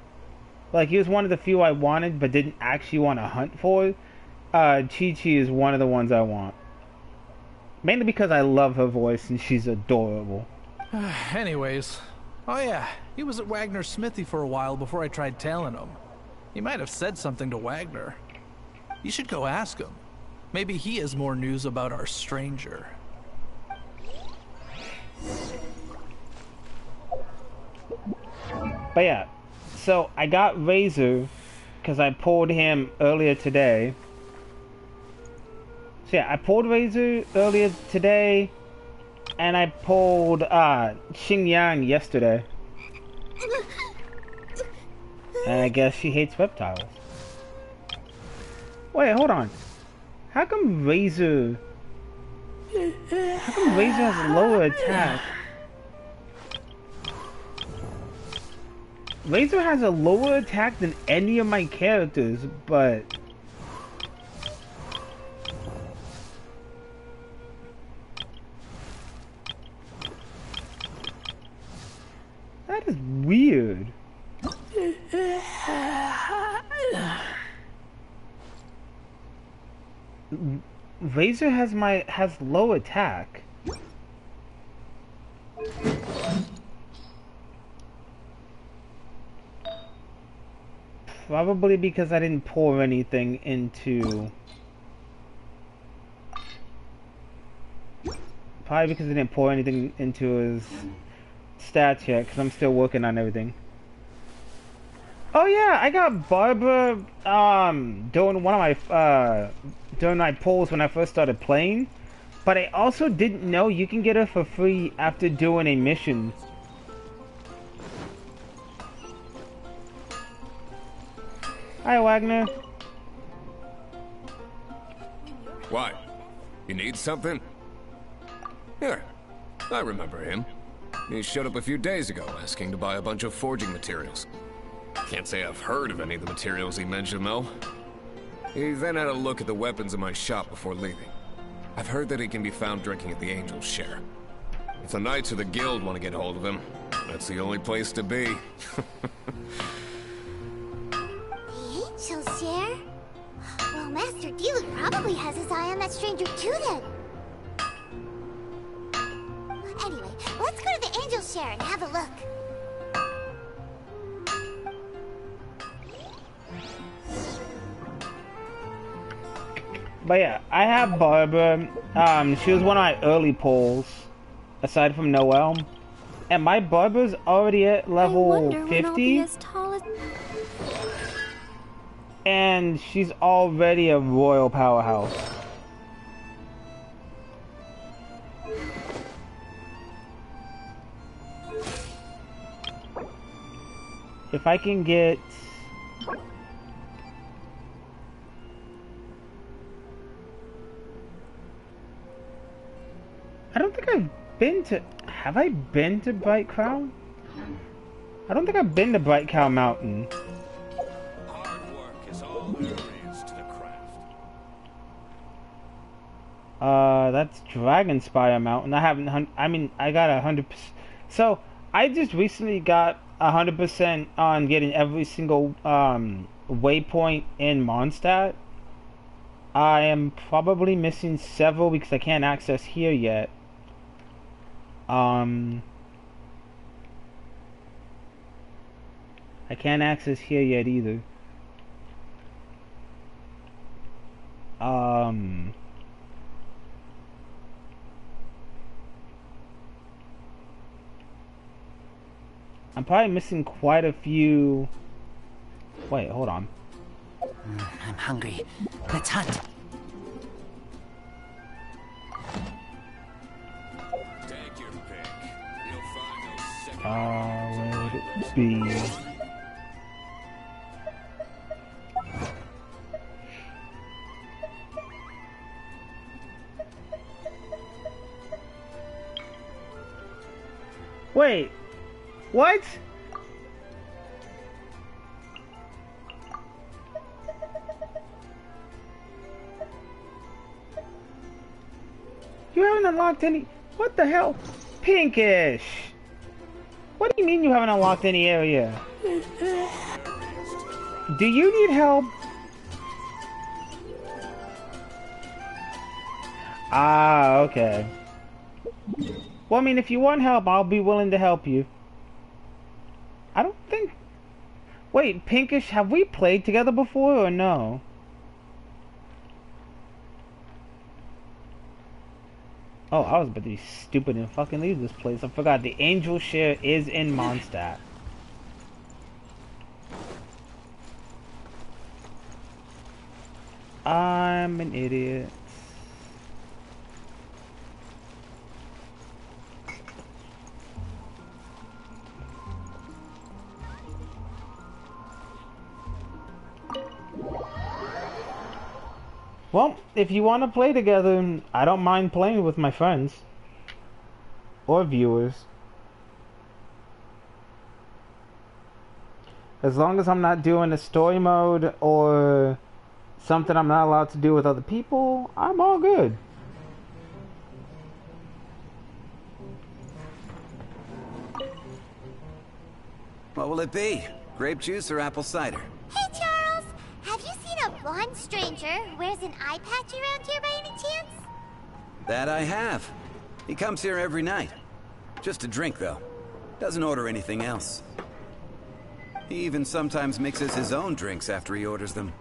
Like, he was one of the few I wanted, but didn't actually want to hunt for. Chi-Chi is one of the ones I want. Mainly because I love her voice and she's adorable. Anyways, oh yeah, he was at Wagner's smithy for a while before I tried tailing him. He might have said something to Wagner. You should go ask him. Maybe he has more news about our stranger. But yeah. So, I got Razor, because I pulled him earlier today. So yeah, I pulled Razor earlier today, and I pulled Xingyang yesterday. And I guess she hates reptiles. Wait, hold on. How come Razor has a lower attack? Razor has a lower attack than any of my characters, but... that is weird. Razor has low attack. Probably because I didn't pour anything into... probably because I didn't pour anything into his stats yet, because I'm still working on everything. Oh yeah, I got Barbara doing one of my during my polls when I first started playing, but I also didn't know you can get her for free after doing a mission. Hi, Wagner. Why? You need something? Here, I remember him. He showed up a few days ago asking to buy a bunch of forging materials. Can't say I've heard of any of the materials he mentioned, though. He then had a look at the weapons in my shop before leaving. I've heard that he can be found drinking at the Angel's Share. If the Knights of the Guild want to get hold of him, that's the only place to be. Angel's Share? Well, Master Dealer probably has his eye on that stranger too, then. Anyway, let's go to the Angel's Share and have a look. But yeah, I have Barbara. She was one of my early polls, aside from Noelle. And my Barbara's already at level 50. And she's already a royal powerhouse. If I can get... I don't think I've been to... have I been to Bright Crown? I don't think I've been to Bright Cow Mountain. Hard work is all there is to the craft. That's Dragonspire Mountain. I haven't... I mean, I got 100%... So, I just recently got 100% on getting every single waypoint in Mondstadt. I am probably missing several because I can't access here yet. I can't access here yet either. I'm probably missing quite a few... Wait, hold on. I'm hungry. Let's hunt. Take your pick. You'll find no second. Where would it be? Wait, what? You haven't unlocked any... What the hell? Pinkish! What do you mean you haven't unlocked any area? Do you need help? Ah, okay. Well, I mean, if you want help, I'll be willing to help you. I don't think... Wait, Pinkish, have we played together before or no? Oh, I was about to be stupid and fucking leave this place. I forgot the Angel Share is in Mondstadt. I'm an idiot. Well, if you want to play together, I don't mind playing with my friends. Or viewers. As long as I'm not doing a story mode or something I'm not allowed to do with other people, I'm all good. What will it be? Grape juice or apple cider? Hey, Charles! Have you seen a blonde stranger who wears an eye patch around here by any chance? That I have. He comes here every night. Just to drink, though. Doesn't order anything else. He even sometimes mixes his own drinks after he orders them.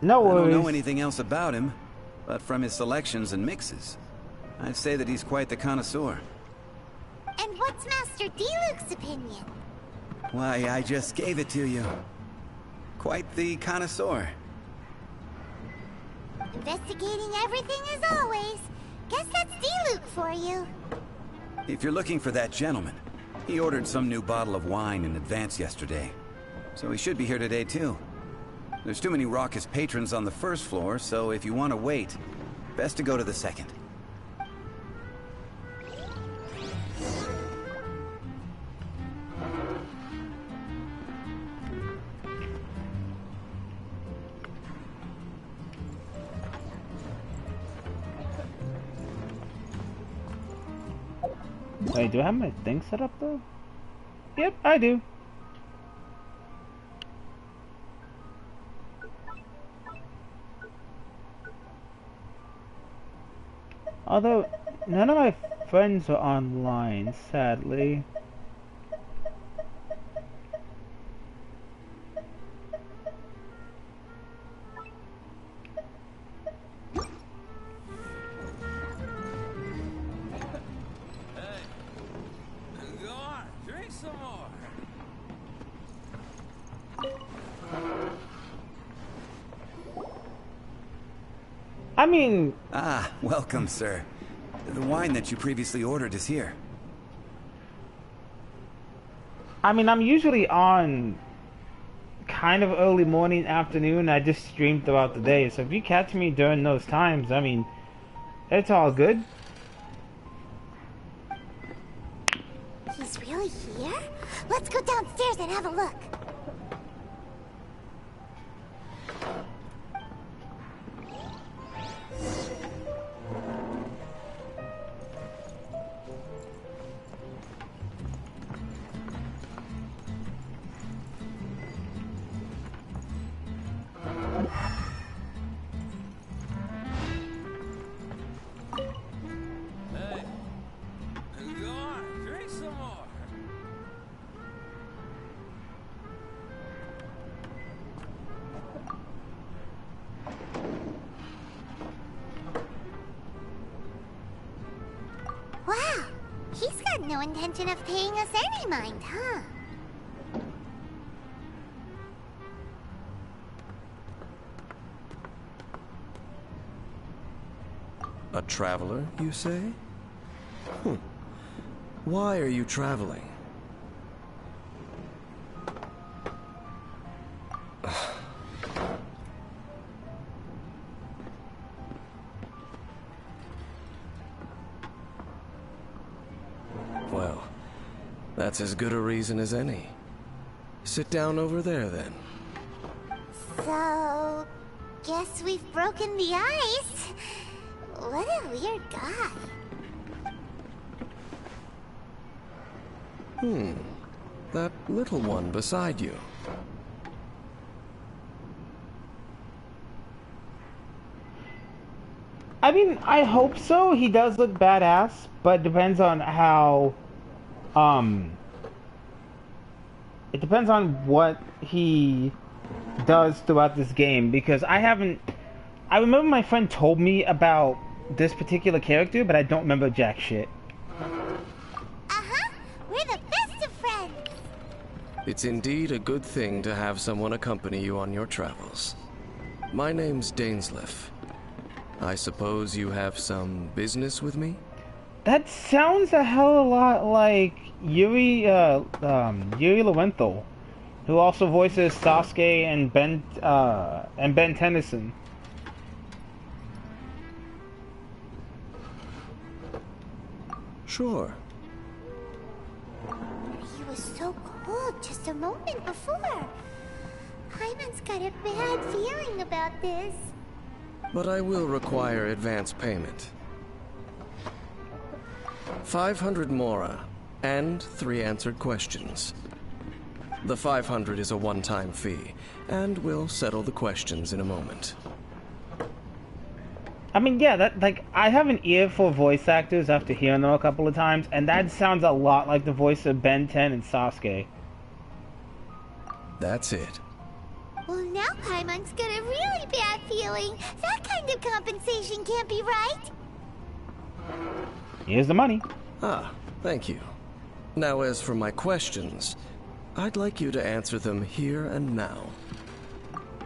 No worries. I don't know anything else about him, but from his selections and mixes, I'd say that he's quite the connoisseur. And what's Master D-Luke's opinion? Why, I just gave it to you. Quite the connoisseur. Investigating everything as always. Guess that's D-Luke for you. If you're looking for that gentleman, he ordered some new bottle of wine in advance yesterday. So he should be here today, too. There's too many raucous patrons on the first floor, so if you want to wait, best to go to the second. Wait, do I have my thing set up though? Yep, I do. Although, none of my friends are online, sadly. I mean... Ah, welcome, sir. The wine that you previously ordered is here. I mean, I'm usually on kind of early morning, afternoon. I just stream throughout the day. So if you catch me during those times, I mean, it's all good. He's really here? Let's go downstairs and have a look. Wow, he's got no intention of paying us any mind, huh? A traveler, you say? Why are you traveling? Well, that's as good a reason as any. Sit down over there, then. So, guess we've broken the ice. What a weird guy. That little one beside you. I mean, I hope so. He does look badass, but it depends on how, it depends on what he does throughout this game, because I remember my friend told me about this particular character, but I don't remember jack shit. Uh-huh, we're the best of friends. It's indeed a good thing to have someone accompany you on your travels. My name's Dainsleif. I suppose you have some business with me? That sounds a hell of a lot like Yuri Lowenthal, who also voices Sasuke and Ben Tennyson. Sure. he was so cold just a moment before. Paimon's got a bad feeling about this. But I will require advance payment. 500 mora, and 3 answered questions. The 500 is a one-time fee, and we'll settle the questions in a moment. I mean, yeah, I have an ear for voice actors after hearing them a couple of times, and that sounds a lot like the voice of Ben 10 and Sasuke. That's it. Well, now Paimon's got a really bad feeling. That kind of compensation can't be right. Here's the money. Ah, thank you. Now, as for my questions, I'd like you to answer them here and now.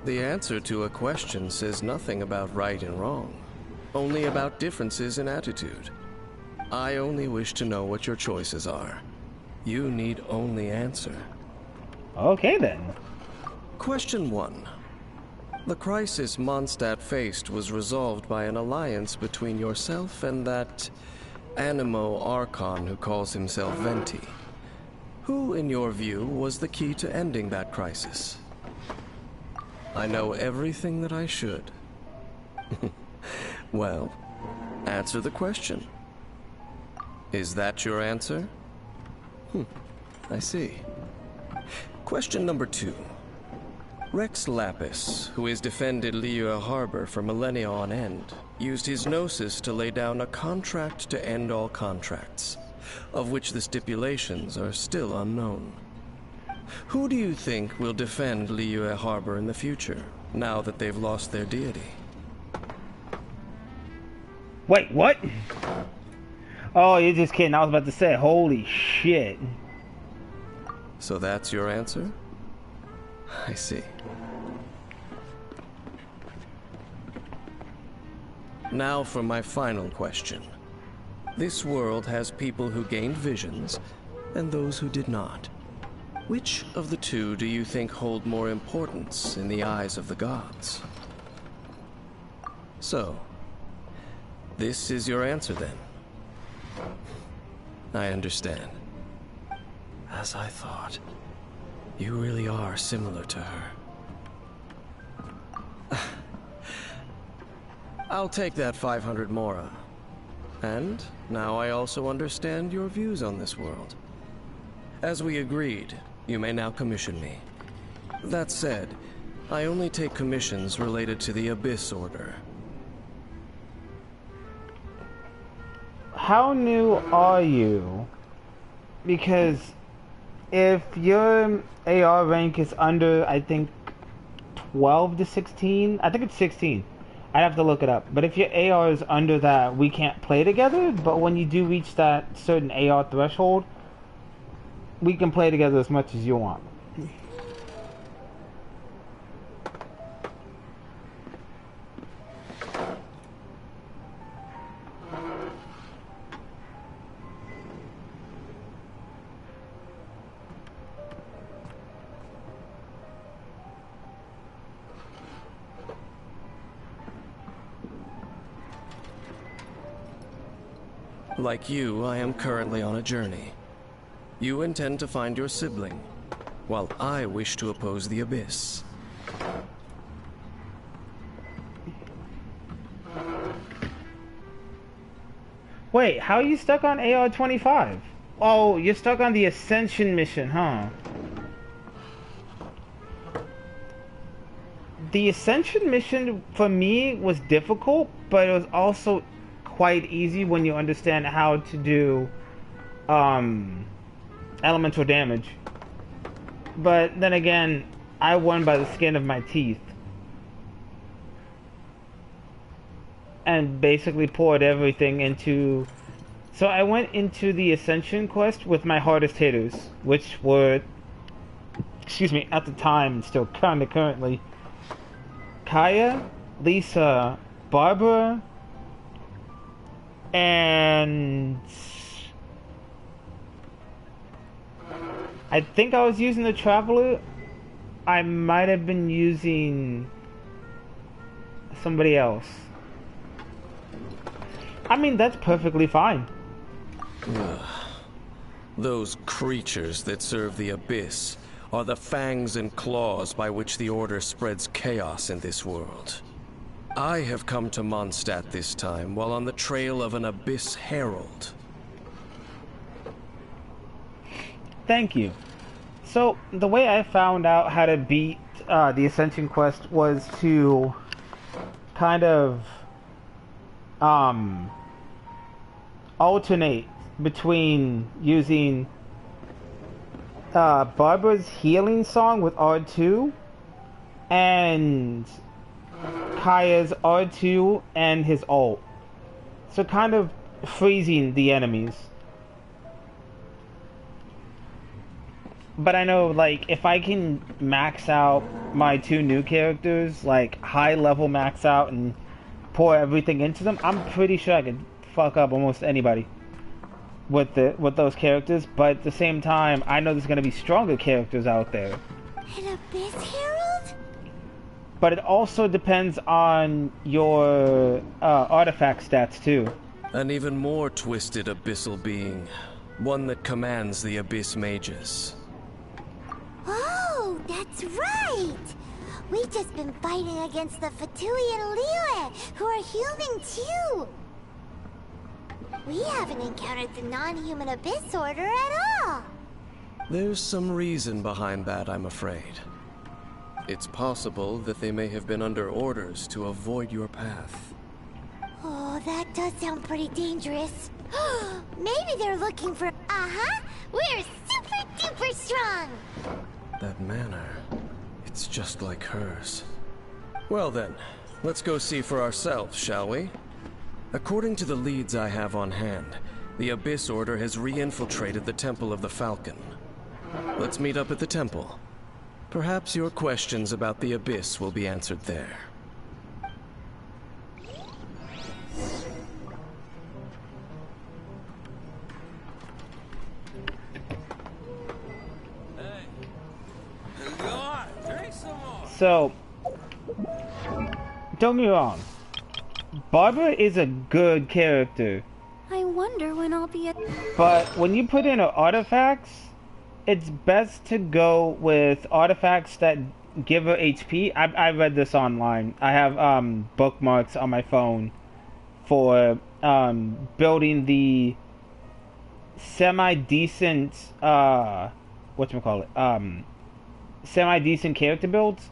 The answer to a question says nothing about right and wrong, only about differences in attitude. I only wish to know what your choices are. You need only answer. Okay, then. Question 1. The crisis Mondstadt faced was resolved by an alliance between yourself and that Animo Archon who calls himself Venti. Who, in your view, was the key to ending that crisis? I know everything that I should. Well, answer the question. Is that your answer? I see. Question number 2. Rex Lapis, who has defended Liyue Harbor for millennia on end, used his gnosis to lay down a contract to end all contracts, of which the stipulations are still unknown. Who do you think will defend Liyue Harbor in the future, now that they've lost their deity? Wait, what? Oh, you're just kidding. I was about to say, holy shit. So that's your answer? I see. Now for my final question. This world has people who gained visions, and those who did not. Which of the two do you think hold more importance in the eyes of the gods? So, this is your answer then? I understand. As I thought. You really are similar to her. I'll take that 500 mora. And now I also understand your views on this world. As we agreed, you may now commission me. That said, I only take commissions related to the Abyss Order. How new are you? Because if your AR rank is under, I think, 12 to 16, I think it's 16. I'd have to look it up. But if your AR is under that, we can't play together. But when you do reach that certain AR threshold, we can play together as much as you want. Like you, I am currently on a journey. You intend to find your sibling, while I wish to oppose the Abyss. Wait, how are you stuck on AR-25? Oh, you're stuck on the Ascension mission, huh? The Ascension mission, for me, was difficult, but it was also quite easy when you understand how to do elemental damage. But then again, I won by the skin of my teeth. And basically poured everything into... So I went into the Ascension quest with my hardest hitters, which were, excuse me, at the time, still kinda currently, Kaya, Lisa, Barbara, and I think I was using the Traveler. I might have been using somebody else. I mean, that's perfectly fine. Those creatures that serve the Abyss are the fangs and claws by which the Order spreads chaos in this world. I have come to Mondstadt this time while on the trail of an Abyss Herald. Thank you. So, the way I found out how to beat the Ascension quest was to kind of alternate between using Barbara's healing song with R2 and Kaya's R2 and his ult. So kind of freezing the enemies. But I know, like, if I can max out my two new characters, like high level max out and pour everything into them, I'm pretty sure I could fuck up almost anybody with those characters. But at the same time, I know there's gonna be stronger characters out there. An Abyss Herald? But it also depends on your artifact stats too. An even more twisted abyssal being, one that commands the Abyss mages. Oh, that's right! We've just been fighting against the Fatui and Liyue, who are human too! We haven't encountered the non-human Abyss Order at all! There's some reason behind that, I'm afraid. It's possible that they may have been under orders to avoid your path. Oh, that does sound pretty dangerous. Maybe they're looking for... Uh-huh! We're super duper strong! That manner, it's just like hers. Well then, let's go see for ourselves, shall we? According to the leads I have on hand, the Abyss Order has re-infiltrated the Temple of the Falcon. Let's meet up at the temple. Perhaps your questions about the Abyss will be answered there. So, don't get me wrong, Barbara is a good character. I wonder when I'll be But when you put in artifacts, it's best to go with artifacts that give her HP. I read this online. I have bookmarks on my phone for building the semi-decent semi-decent character builds.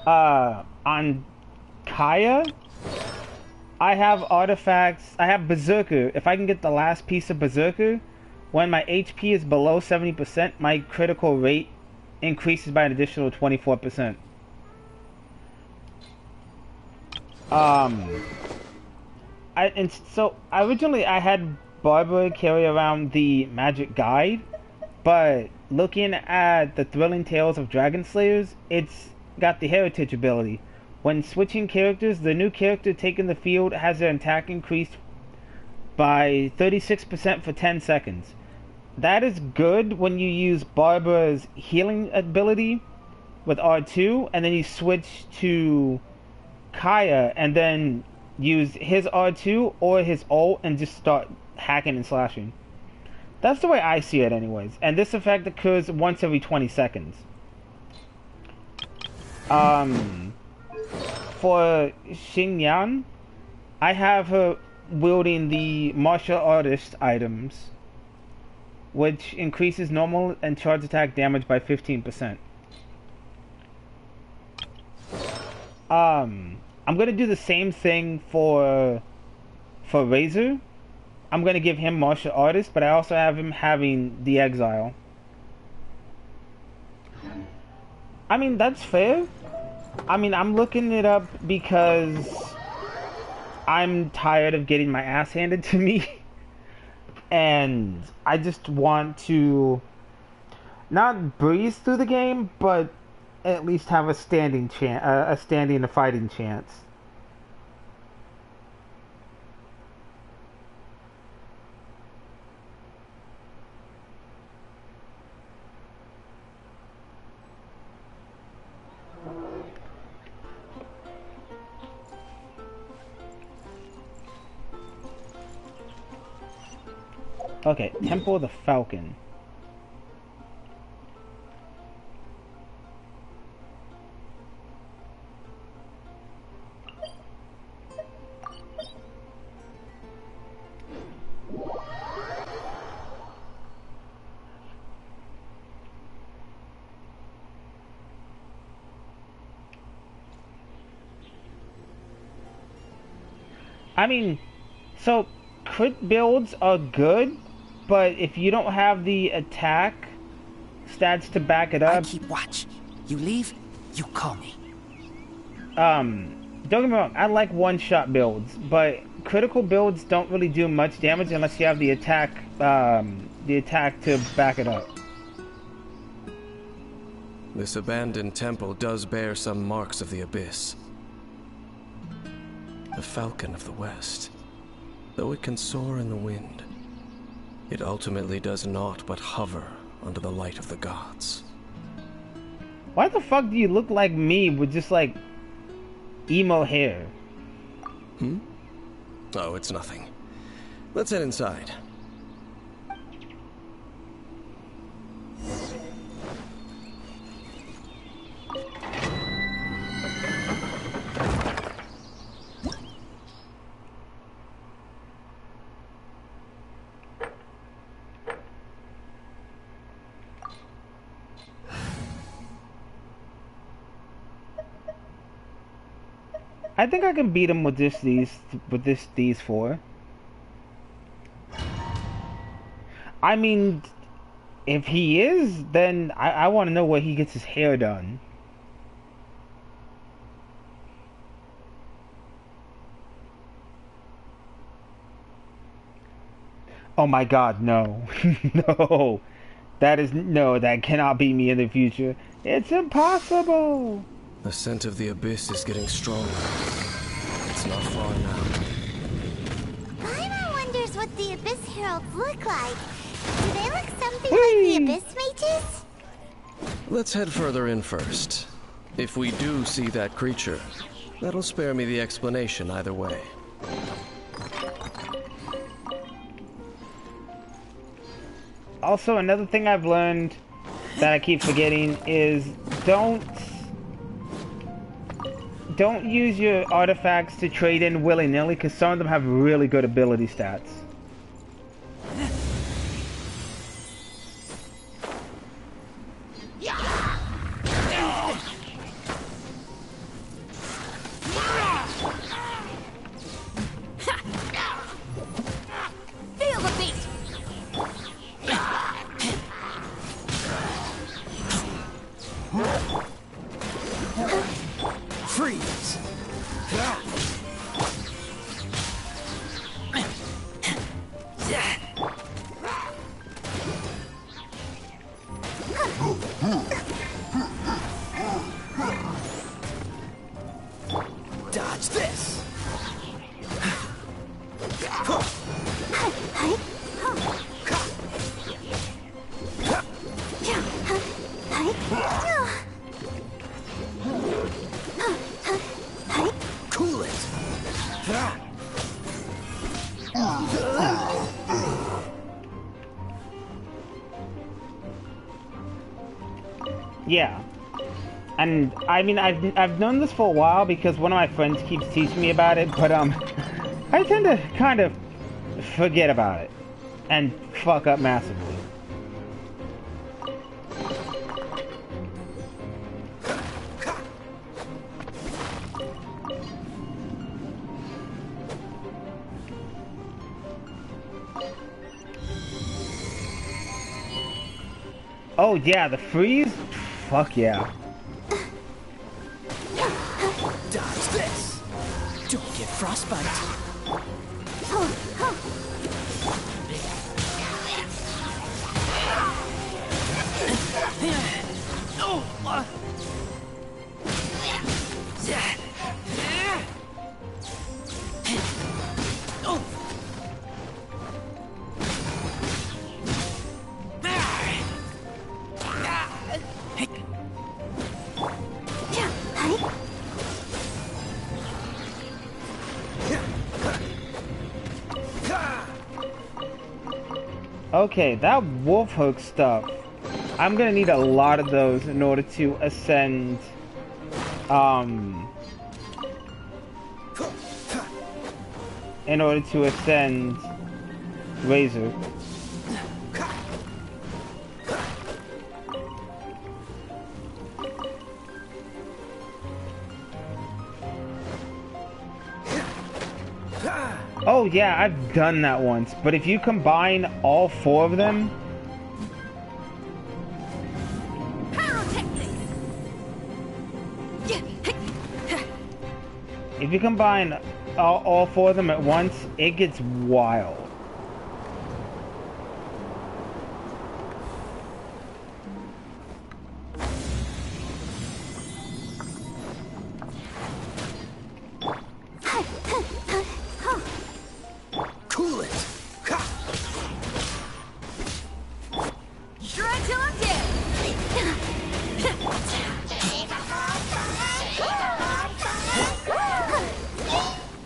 On Kaya, I have artifacts. I have Berserker. If I can get the last piece of Berserker, when my HP is below 70%, my critical rate increases by an additional 24%. So originally I had Barbara carry around the magic guide, but looking at the Thrilling Tales of Dragon Slayers, it's got the heritage ability. When switching characters, the new character taking the field has their attack increased by 36% for 10 seconds. That is good when you use Barbara's healing ability with R2, and then you switch to Kaya and then use his R2 or his ult and just start hacking and slashing. That's the way I see it anyways. And this effect occurs once every 20 seconds. For Xingyan, I have her wielding the martial artist items, which increases normal and charge attack damage by 15%. I'm gonna do the same thing for Razor. I'm gonna give him martial artist, but I also have him having the exile. I mean, that's fair. I mean, I'm looking it up because I'm tired of getting my ass handed to me. And I just want to not breeze through the game, but at least have a standing and fighting chance. Okay, Temple of the Falcon. I mean, so crit builds are good, but if you don't have the attack stats to back it up... I keep watch. You leave, you call me. Don't get me wrong, I like one-shot builds, but critical builds don't really do much damage unless you have the attack to back it up. This abandoned temple does bear some marks of the abyss. The Falcon of the West. Though it can soar in the wind, it ultimately does naught but hover under the light of the gods. Why the fuck do you look like me with just like emo hair? Hmm? Oh, it's nothing. Let's head inside. I think I can beat him with these four. I mean, if he is, then I want to know where he gets his hair done. Oh my god, no. No. That cannot be me in the future. It's impossible. The scent of the abyss is getting stronger. It's not far now. Paimon wonders what the Abyss Heralds look like. Do they look something like the Abyss Mages? Let's head further in first. If we do see that creature, that'll spare me the explanation either way. Also, another thing I've learned that I keep forgetting is don't use your artifacts to trade in willy-nilly, because some of them have really good ability stats. Feel the beat! Freeze! Dodge this! Cool it! Yeah. And I mean, I've known this for a while because one of my friends keeps teaching me about it, but I tend to kind of forget about it and fuck up massively. Oh yeah, the freeze? Fuck yeah. Dodge this! Don't get frostbite! Okay, that wolf hook stuff. I'm gonna need a lot of those in order to ascend, Razor. Oh yeah, I've done that once, but if you combine all 4 of them... If you combine all 4 of them at once, it gets wild. Cool it. Shred till I'm dead.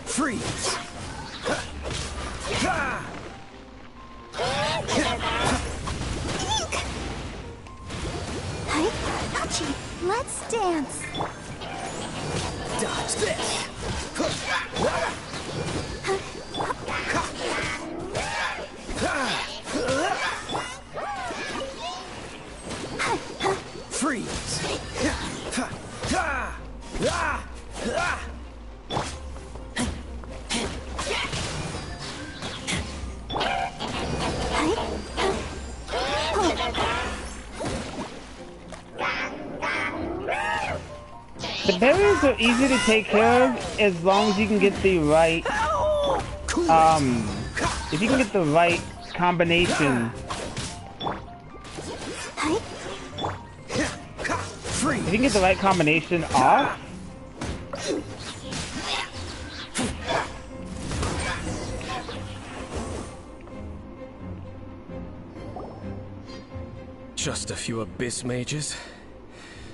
Freeze. Let's dance. Dodge this. Freeze. The barriers are easy to take care of as long as you can get the right, if you can get the right combination. If you can get the right combination off. Just a few abyss mages?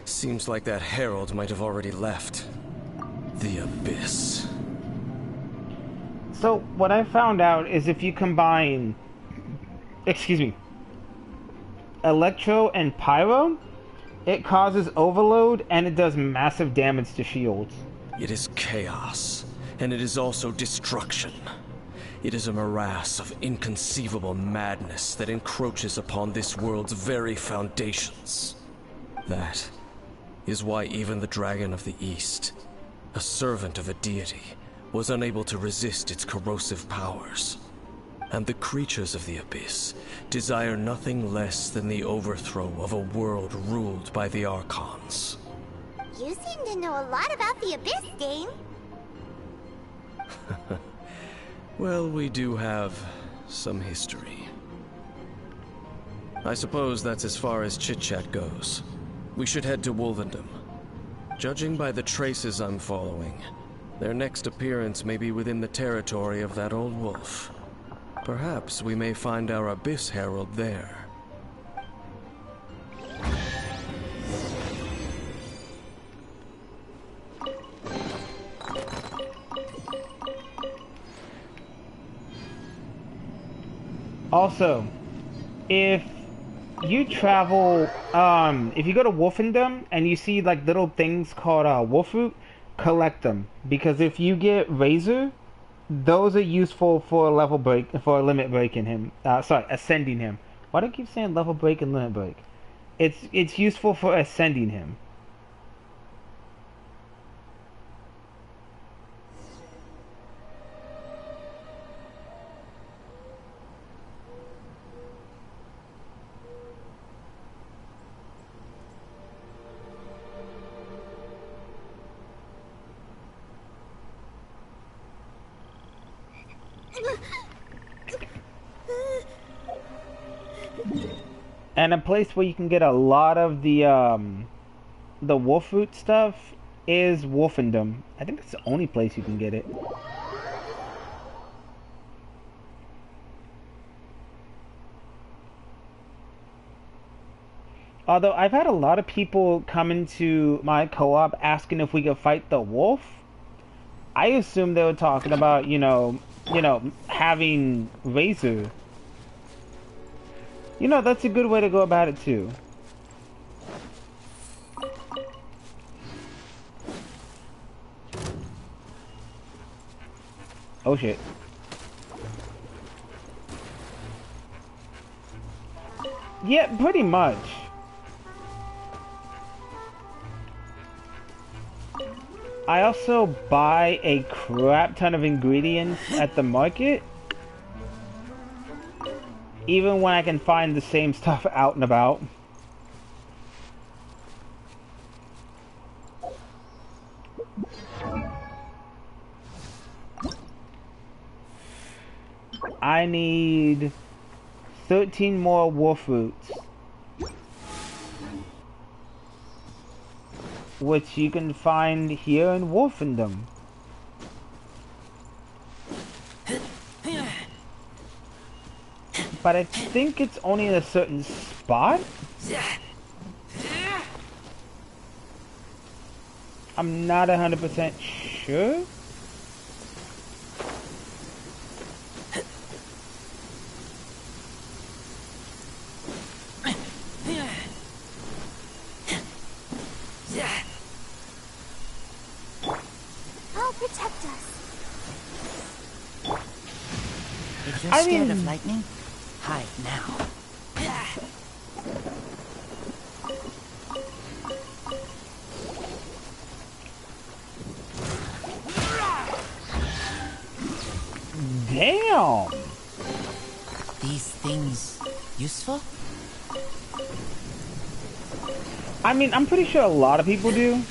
Seems like that herald might have already left. The abyss. So, what I found out is if you combine... Excuse me. Electro and Pyro, it causes overload and it does massive damage to shields. It is chaos, and it is also destruction. It is a morass of inconceivable madness that encroaches upon this world's very foundations. That is why even the Dragon of the East, a servant of a deity, was unable to resist its corrosive powers. And the creatures of the Abyss desire nothing less than the overthrow of a world ruled by the Archons. You seem to know a lot about the Abyss, Dane. Well, we do have some history. I suppose that's as far as chit-chat goes. We should head to Wolvendom. Judging by the traces I'm following, their next appearance may be within the territory of that old wolf. Perhaps we may find our Abyss Herald there. Also, if you travel, if you go to Wolfendom and you see like little things called wolfroot, collect them, because if you get Razor, those are useful for a level break, for a limit break in him. Ascending him. Why do I keep saying level break and limit break? It's useful for ascending him. And a place where you can get a lot of the wolfroot stuff is Wolfendom. I think it's the only place you can get it. Although I've had a lot of people come into my co-op asking if we could fight the wolf. I assumed they were talking about, you know, having Razor. You know, that's a good way to go about it too. Oh shit. Yeah, pretty much. I also buy a crap ton of ingredients at the market. Even when I can find the same stuff out and about. I need 13 more wolf roots. Which you can find here in Wolfendom. But I think it's only in a certain spot? I'm not 100% sure. I'll protect us. If you're scared of lightning, hide now. Damn! These things useful? I mean, I'm pretty sure a lot of people do.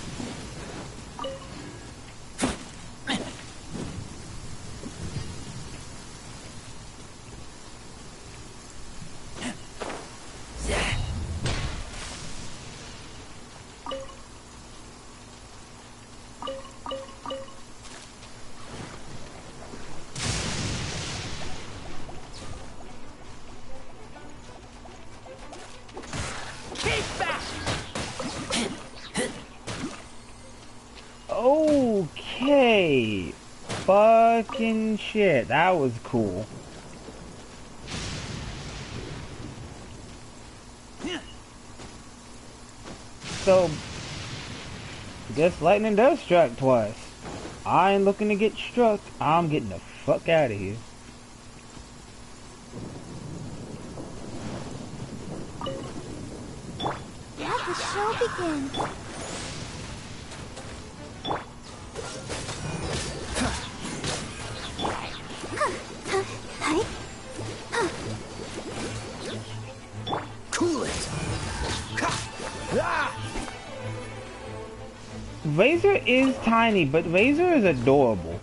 Okay. Fucking shit. That was cool. So, I guess lightning does strike twice. I ain't looking to get struck. I'm getting the fuck out of here. Let the show begin. Cool it. Razor is tiny, but Razor is adorable.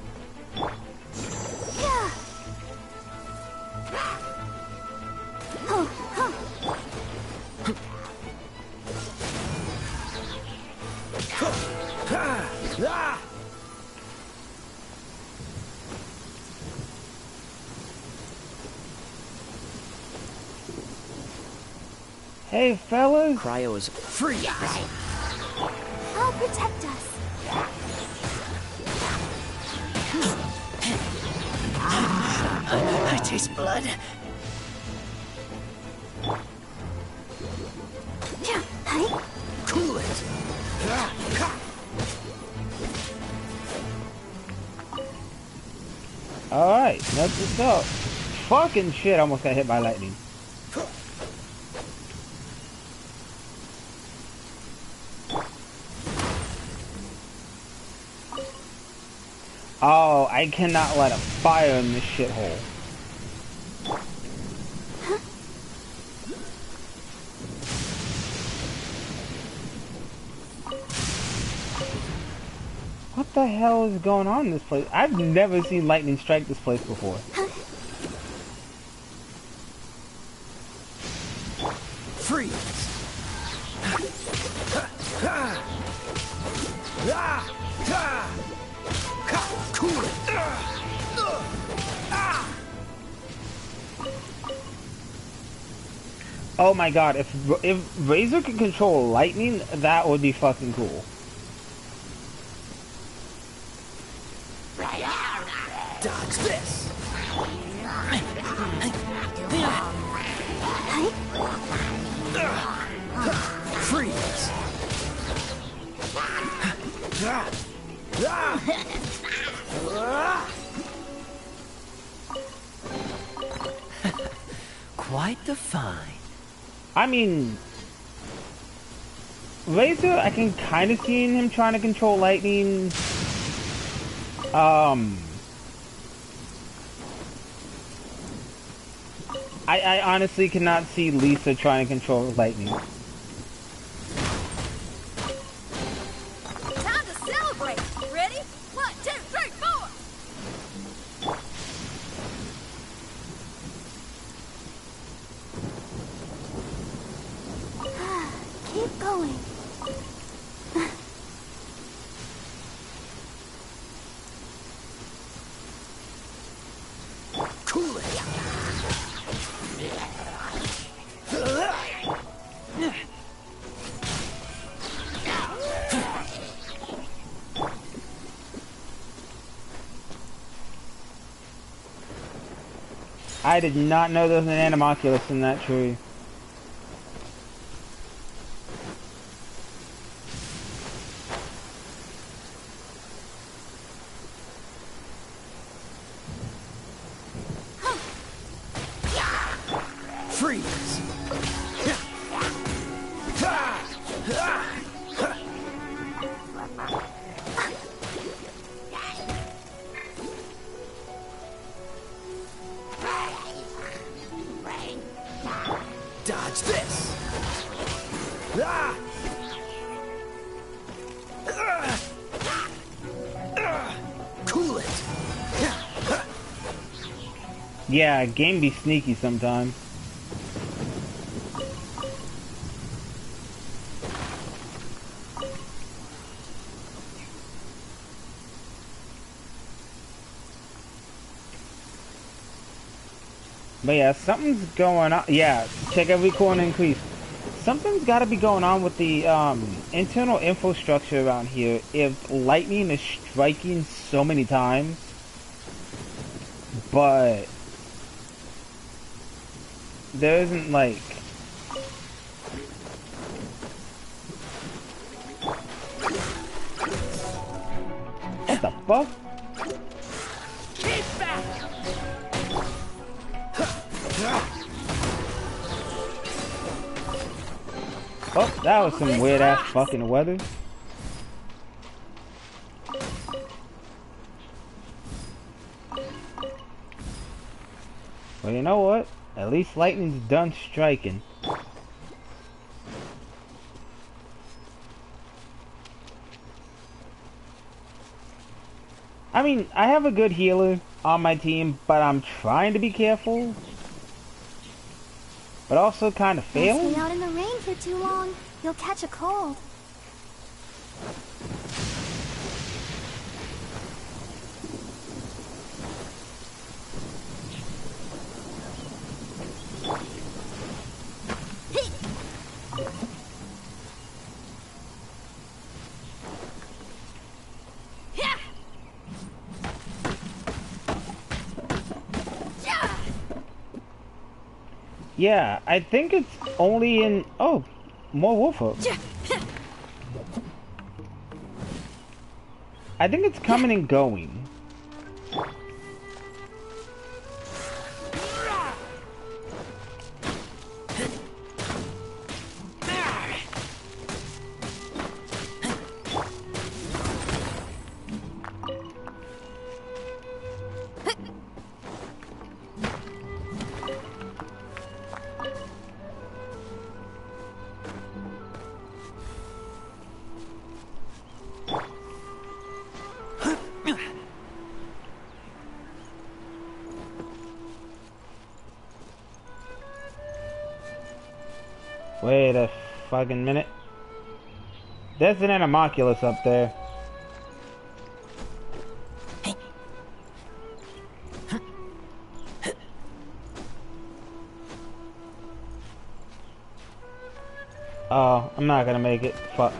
Hey, fellas. Cryo is free. I'll protect us. I taste blood. Cool it. Alright, that's what's up. Fucking shit, I almost got hit by lightning. Oh, I cannot let a fire in this shithole. What the hell is going on in this place? I've never seen lightning strike this place before. Freeze. Cool it. Oh my god, if Razor could control lightning, that would be fucking cool. Dodge this. quite the find. I mean, Razor, I can kind of see him trying to control lightning. I honestly cannot see Lisa trying to control lightning. Time to celebrate. Ready? 1, 2, 3, 4. Keep going. Cool it. I did not know there was an Animalculus in that tree. Freeze. Dodge this. Ah! Cool it. Yeah, game be sneaky sometimes. But yeah, something's going on. Yeah, check every corner increase. Something's got to be going on with the internal infrastructure around here if lightning is striking so many times. But there isn't like... What the fuck? Keep back. Oh, that was some weird ass fucking weather. Well, you know what? At least lightning's done striking. I mean, I have a good healer on my team, but I'm trying to be careful. But also kind of failing. Stay out in the rain for too long. You'll catch a cold. Yeah, I think it's only in... Oh, more wolf hooks. I think it's coming and going. Wait a fucking minute. There's an Animalculus up there. Oh, I'm not gonna make it. Fuck.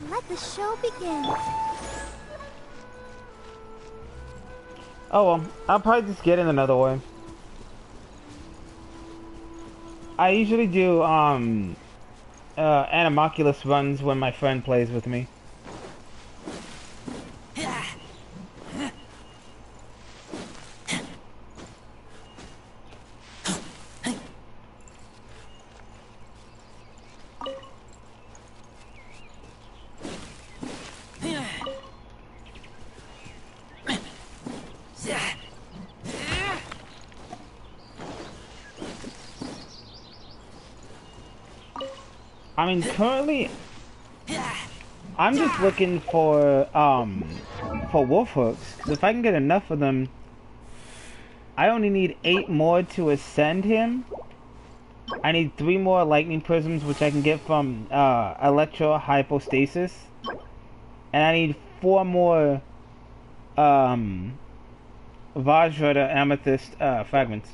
Let the show begin. Oh well, I'll probably just get in another way. I usually do Animalculus runs when my friend plays with me. I mean, currently, I'm just looking for wolf hooks. 'Cause if I can get enough of them, I only need 8 more to ascend him. I need 3 more lightning prisms, which I can get from electro hypostasis, and I need 4 more Vajra to amethyst fragments.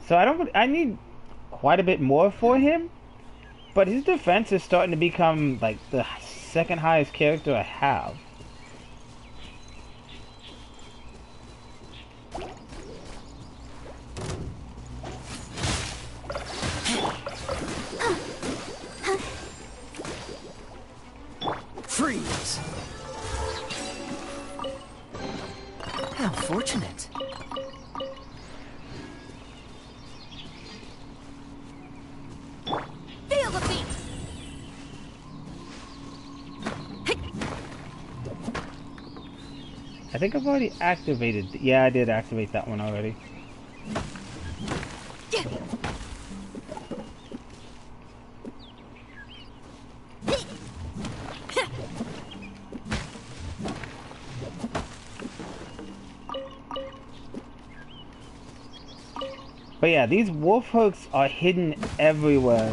So I need quite a bit more for him, but his defense is starting to become like the second highest character I have. Freeze! How fortunate. Feel the beat! I think I've already activated. Yeah, I did activate that one already. But yeah, these wolf hooks are hidden everywhere.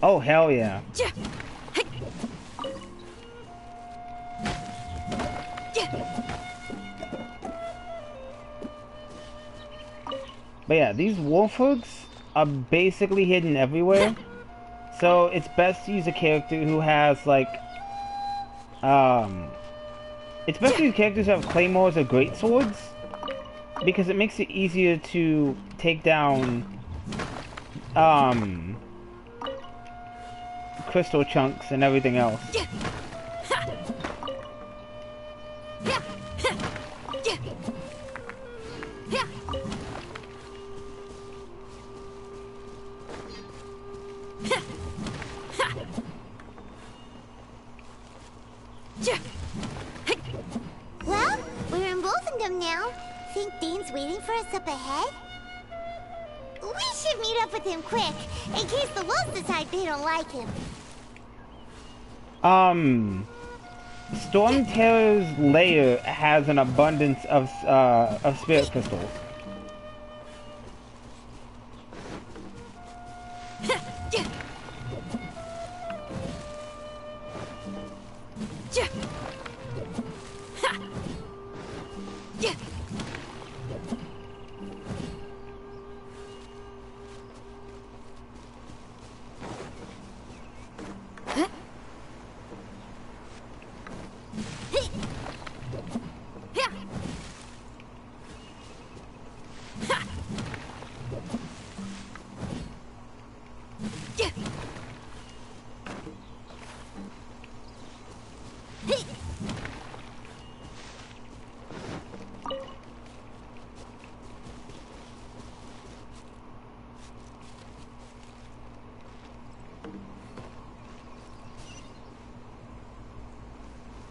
Oh, hell yeah. But yeah, these wolf hooks are basically hidden everywhere. So it's best to use a character who has like it's best to use characters who have claymores or greatswords, because it makes it easier to take down crystal chunks and everything else. Well, we're in Wolfendom now. Think Dane's waiting for us up ahead? We should meet up with him quick, in case the wolves decide they don't like him. Storm Terror's lair has an abundance of spirit crystals.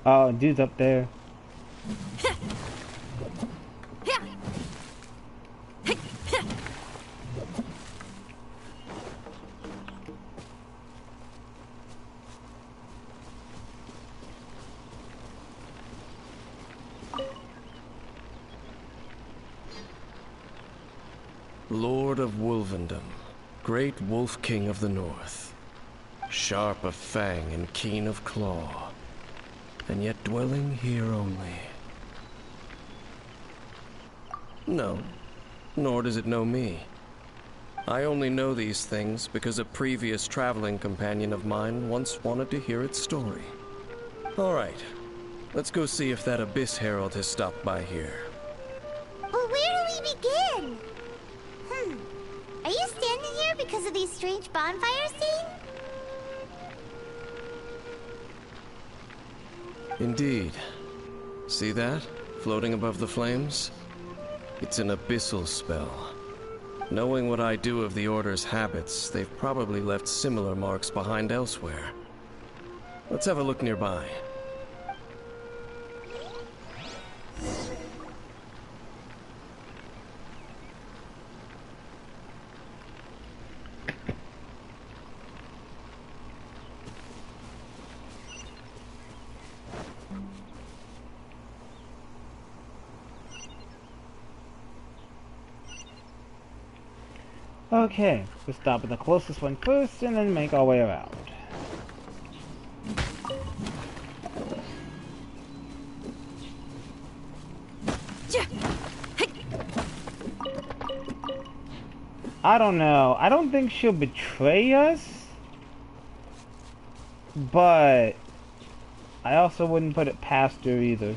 Oh, dude's up there. Lord of Wolvendom, great wolf king of the north, sharp of fang and keen of claw, and yet dwelling here only. No, nor does it know me. I only know these things because a previous traveling companion of mine once wanted to hear its story. All right, let's go see if that Abyss Herald has stopped by here. But where do we begin? Are you standing here because of these strange bonfires seen? Indeed. See that? Floating above the flames? It's an abyssal spell. Knowing what I do of the Order's habits, they've probably left similar marks behind elsewhere. Let's have a look nearby. Okay, we'll stop at the closest one first and then make our way around. I don't know. I don't think she'll betray us. But I also wouldn't put it past her either.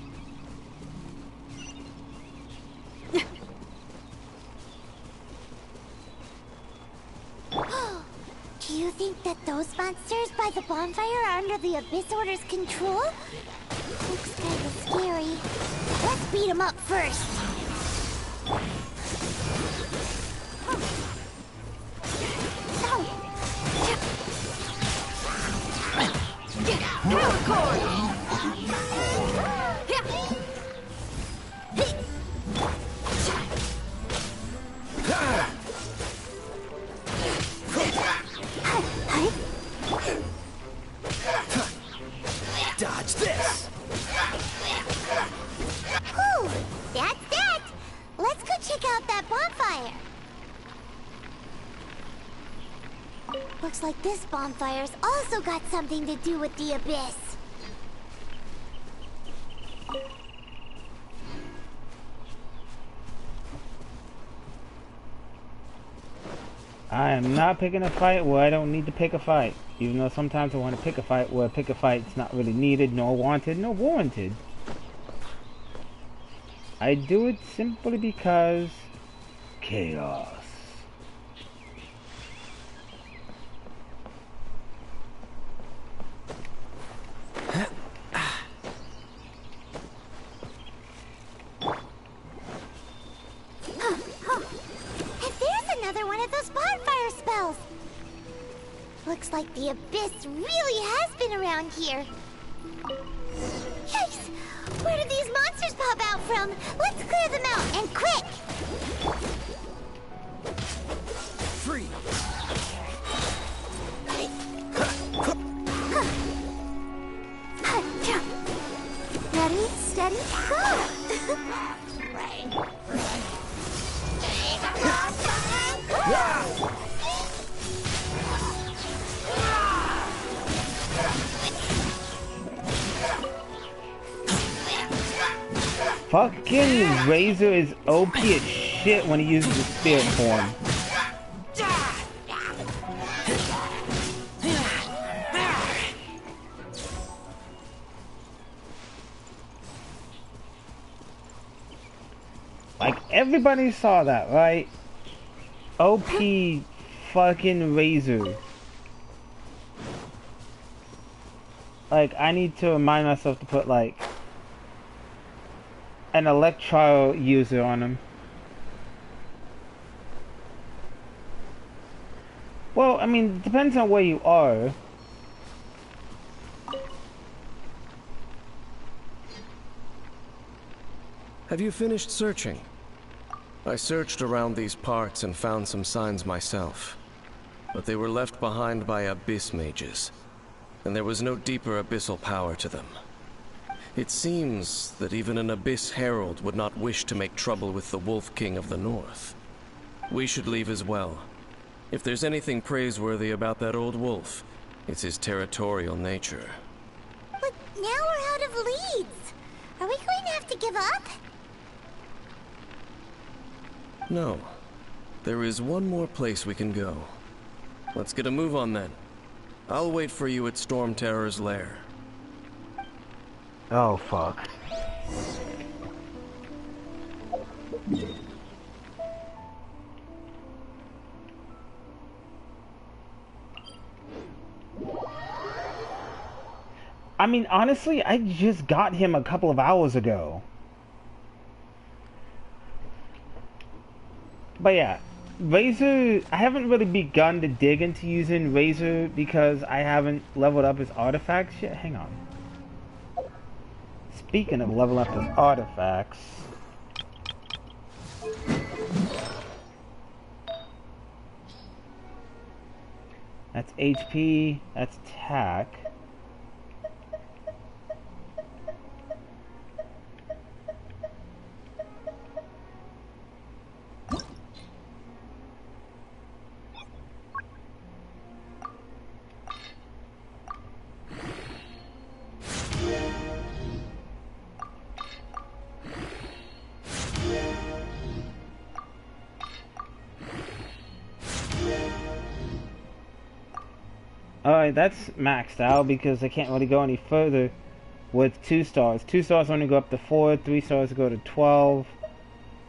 Do you think that those monsters by the bonfire are under the Abyss Order's control? Looks kinda scary. Let's beat them up first. Dodge this! Whew, that's that! Let's go check out that bonfire. Looks like this bonfire's also got something to do with the Abyss. I am not picking a fight where I don't need to pick a fight. Even though sometimes I want to pick a fight where pick a fight's not really needed, nor wanted, nor warranted. I do it simply because... chaos. Another one of those bonfire spells! Looks like the Abyss really has been around here. Yikes! Where did these monsters pop out from? Let's clear them out, and quick! Free! Ready, steady, go! Fucking Razor is OP as shit when he uses the spirit form. Like, everybody saw that, right? OP fucking Razor. Like, I need to remind myself to put, like, an Electro user on him. Well, I mean, depends on where you are. Have you finished searching? I searched around these parts and found some signs myself, but they were left behind by Abyss mages, and there was no deeper abyssal power to them. It seems that even an Abyss Herald would not wish to make trouble with the Wolf King of the North. We should leave as well. If there's anything praiseworthy about that old wolf, it's his territorial nature. But now we're out of leads. Are we going to have to give up? No. There is one more place we can go. Let's get a move on then. I'll wait for you at Storm Terror's lair. Oh, fuck. I mean, honestly, I just got him a couple of hours ago. But yeah, Razor, I haven't really begun to dig into using Razor because I haven't leveled up his artifacts yet. Hang on. Speaking of level up his artifacts, that's HP, that's attack. Alright, that's maxed out because I can't really go any further with 2 stars. 2 stars only go up to 4, 3 stars go to 12,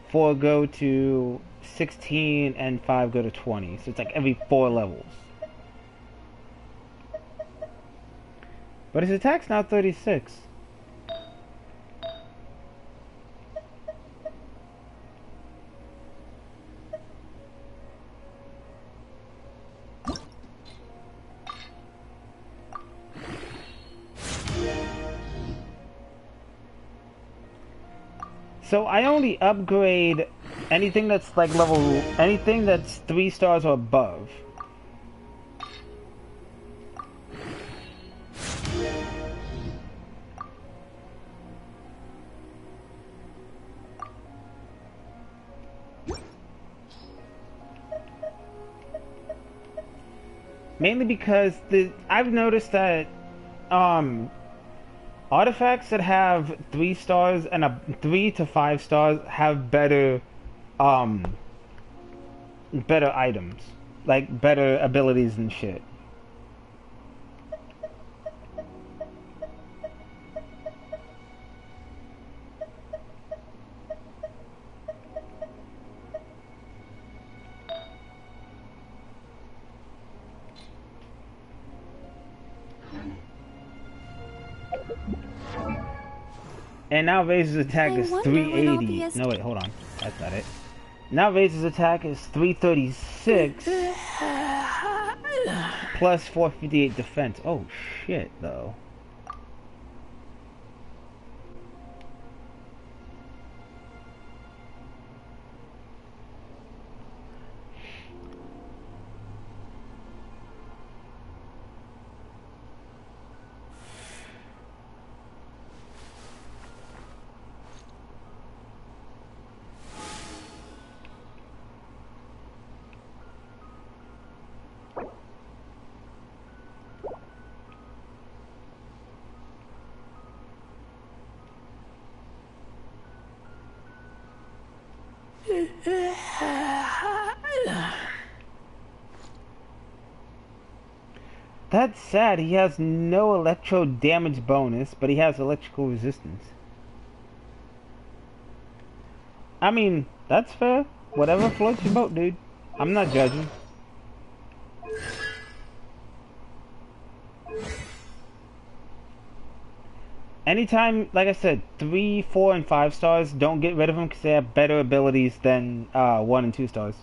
4 go to 16, and 5 go to 20. So it's like every 4 levels. But his attack's now 36. So I only upgrade anything that's like anything that's 3 stars or above. Mainly because I've noticed that artifacts that have 3 stars and 3 to 5 stars have better better items, like better abilities and shit. And now Razor's attack is 380. No, wait, hold on. That's not it. Now Razor's attack is 336 plus 458 defense. Oh shit, though. That's sad. He has no electro damage bonus, but he has electrical resistance. I mean, that's fair. Whatever floats your boat, dude. I'm not judging. Anytime, like I said, 3, 4, and 5 stars, don't get rid of them because they have better abilities than 1 and 2 stars.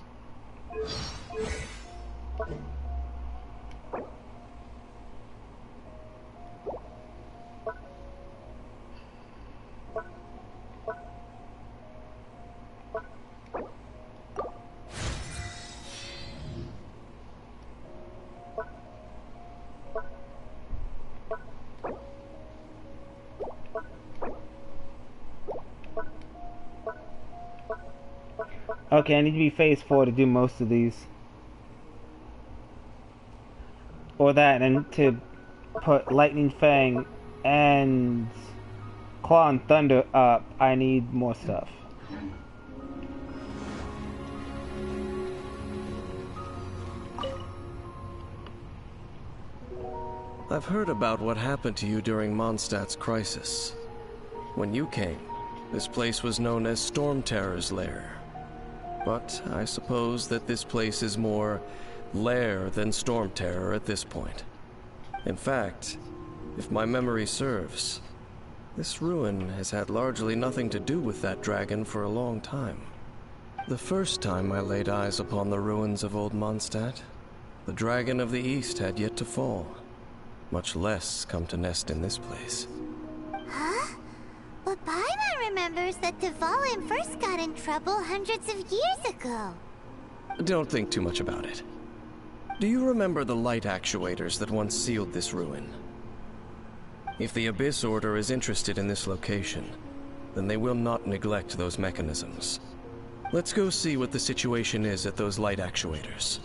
Okay, I need to be phase 4 to do most of these. Or that, and to put Lightning Fang and Claw and Thunder up, I need more stuff. I've heard about what happened to you during Mondstadt's crisis. When you came, this place was known as Storm Terror's Lair. But I suppose that this place is more lair than Storm Terror at this point. In fact, if my memory serves, this ruin has had largely nothing to do with that dragon for a long time. The first time I laid eyes upon the ruins of old Mondstadt, the dragon of the East had yet to fall, much less come to nest in this place. Huh? But Paimon remembers that Dvalin first got in trouble hundreds of years ago. Don't think too much about it. Do you remember the light actuators that once sealed this ruin? If the Abyss Order is interested in this location, then they will not neglect those mechanisms. Let's go see what the situation is at those light actuators.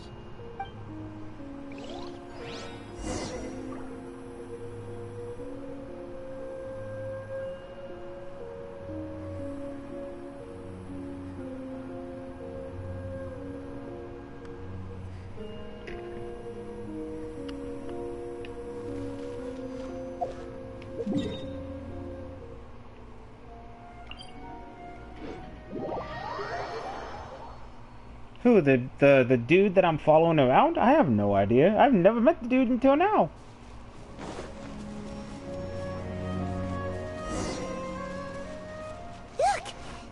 Who, the dude that I'm following around? I have no idea. I've never met the dude until now. Look!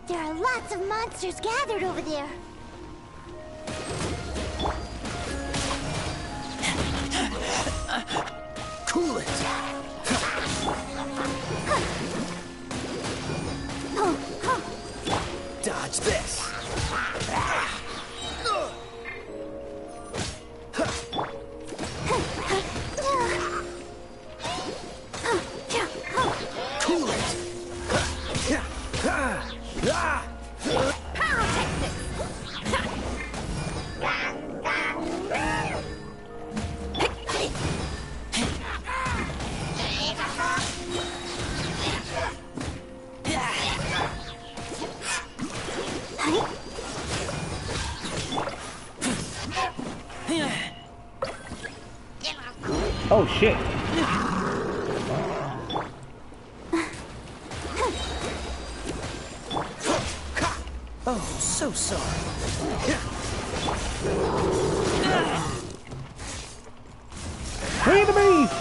There are lots of monsters gathered over there. Cool it! Dodge this! Cool it! Oh shit. Oh, so sorry. Free the beast!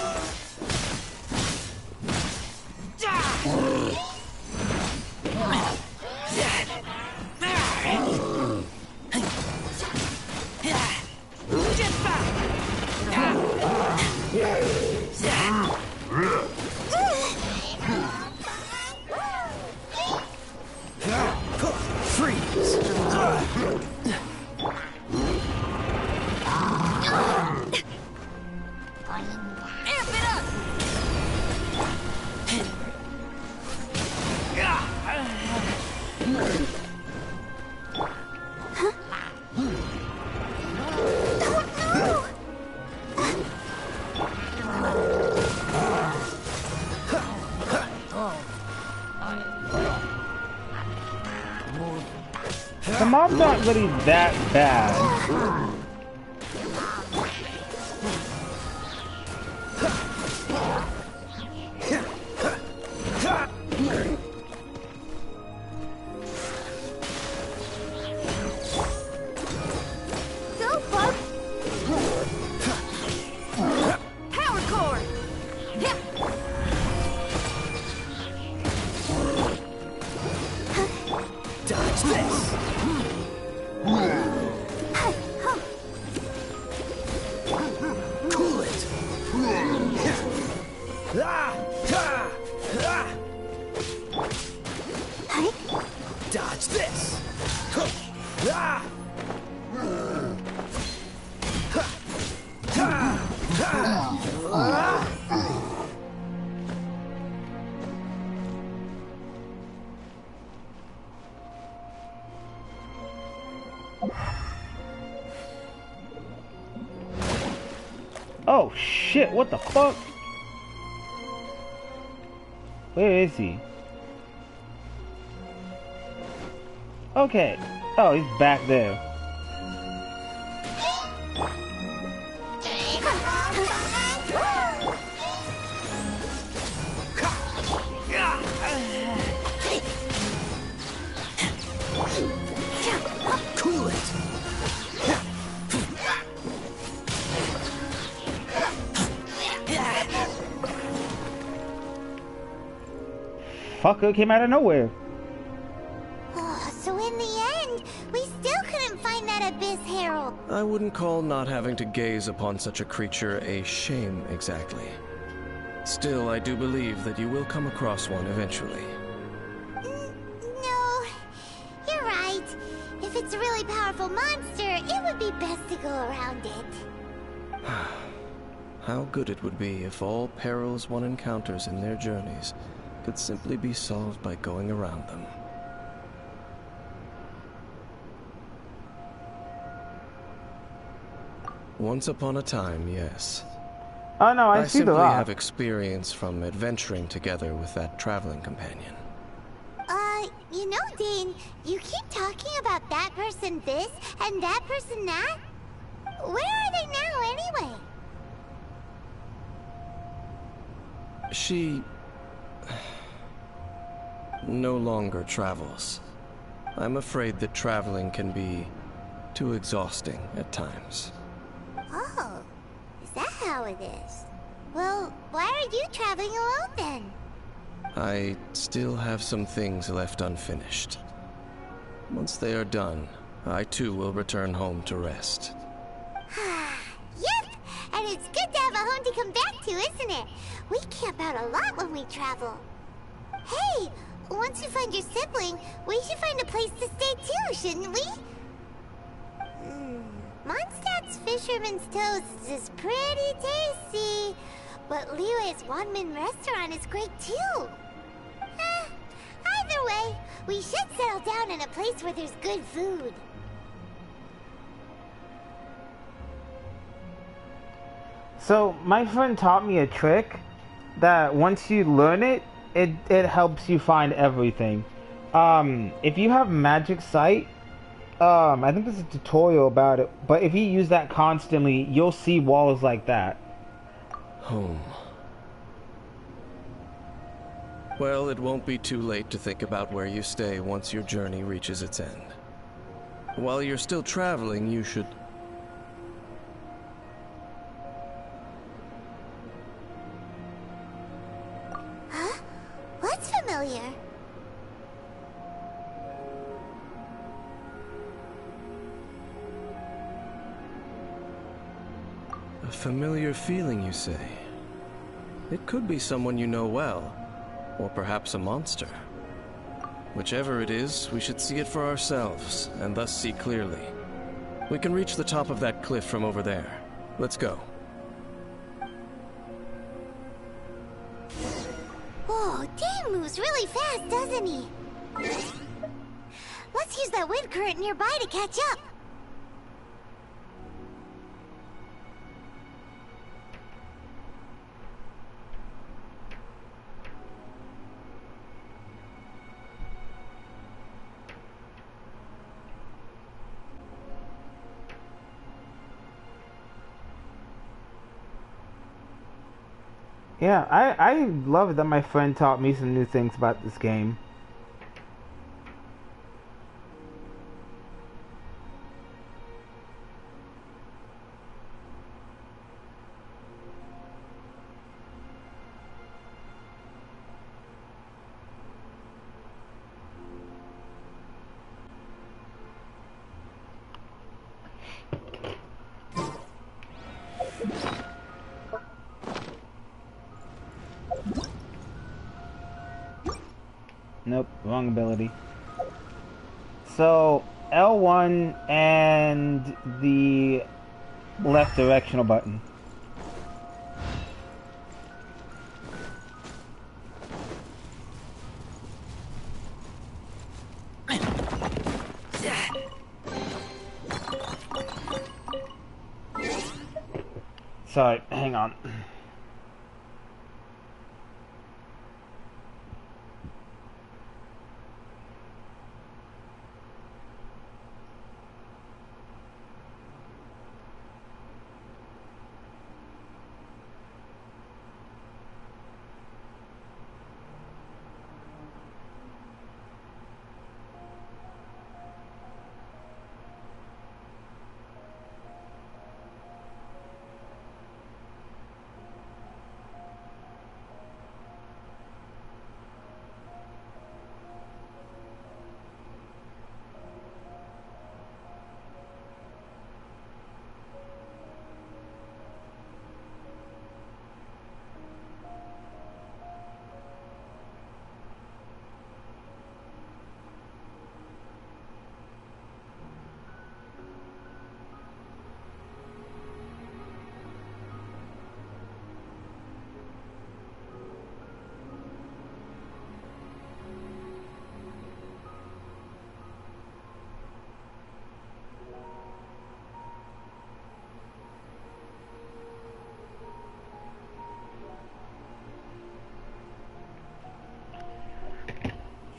Freeze! Amp it up! The mob's not really that bad. Go, Bug! Power cord! Yeah. Dodge this! Cool it! Dodge this! Oh shit, what the fuck? Where is he? Okay. Oh, he's back there. Cool it! Fucker came out of nowhere. Oh, so in the end, we still couldn't find that Abyss Herald. I wouldn't call not having to gaze upon such a creature a shame exactly. Still, I do believe that you will come across one eventually. No, you're right. If it's a really powerful monster, it would be best to go around it. How good it would be if all perils one encounters in their journeys could simply be solved by going around them. Once upon a time, yes. Oh no, I see the simply rock. have experience from adventuring together with that traveling companion. You know, Dane, you keep talking about that person this and that person that. Where are they now, anyway? She no longer travels. I'm afraid that traveling can be too exhausting at times. Oh, is that how it is? Well, why are you traveling alone then? I still have some things left unfinished. Once they are done, I too will return home to rest. Yep, and it's good to have a home to come back to, isn't it? We camp out a lot when we travel. Hey, once you find your sibling, we should find a place to stay too, shouldn't we? Mondstadt's Fisherman's Toast is pretty tasty, but Liyue's one-man restaurant is great too. Either way, we should settle down in a place where there's good food. So, my friend taught me a trick that once you learn it, it helps you find everything. If you have magic sight, I think there's a tutorial about it, but if you use that constantly, you'll see walls like that. Home. Well, it won't be too late to think about where you stay once your journey reaches its end. While you're still traveling, you should... Huh? What's familiar? A familiar feeling, you say? It could be someone you know well, or perhaps a monster. Whichever it is, we should see it for ourselves, and thus see clearly. We can reach the top of that cliff from over there. Let's go. Whoa, Dan moves really fast, doesn't he? Let's use that wind current nearby to catch up. Yeah, I love that my friend taught me some new things about this game. Nope, wrong ability. So, L1 and the left directional button. Sorry, hang on.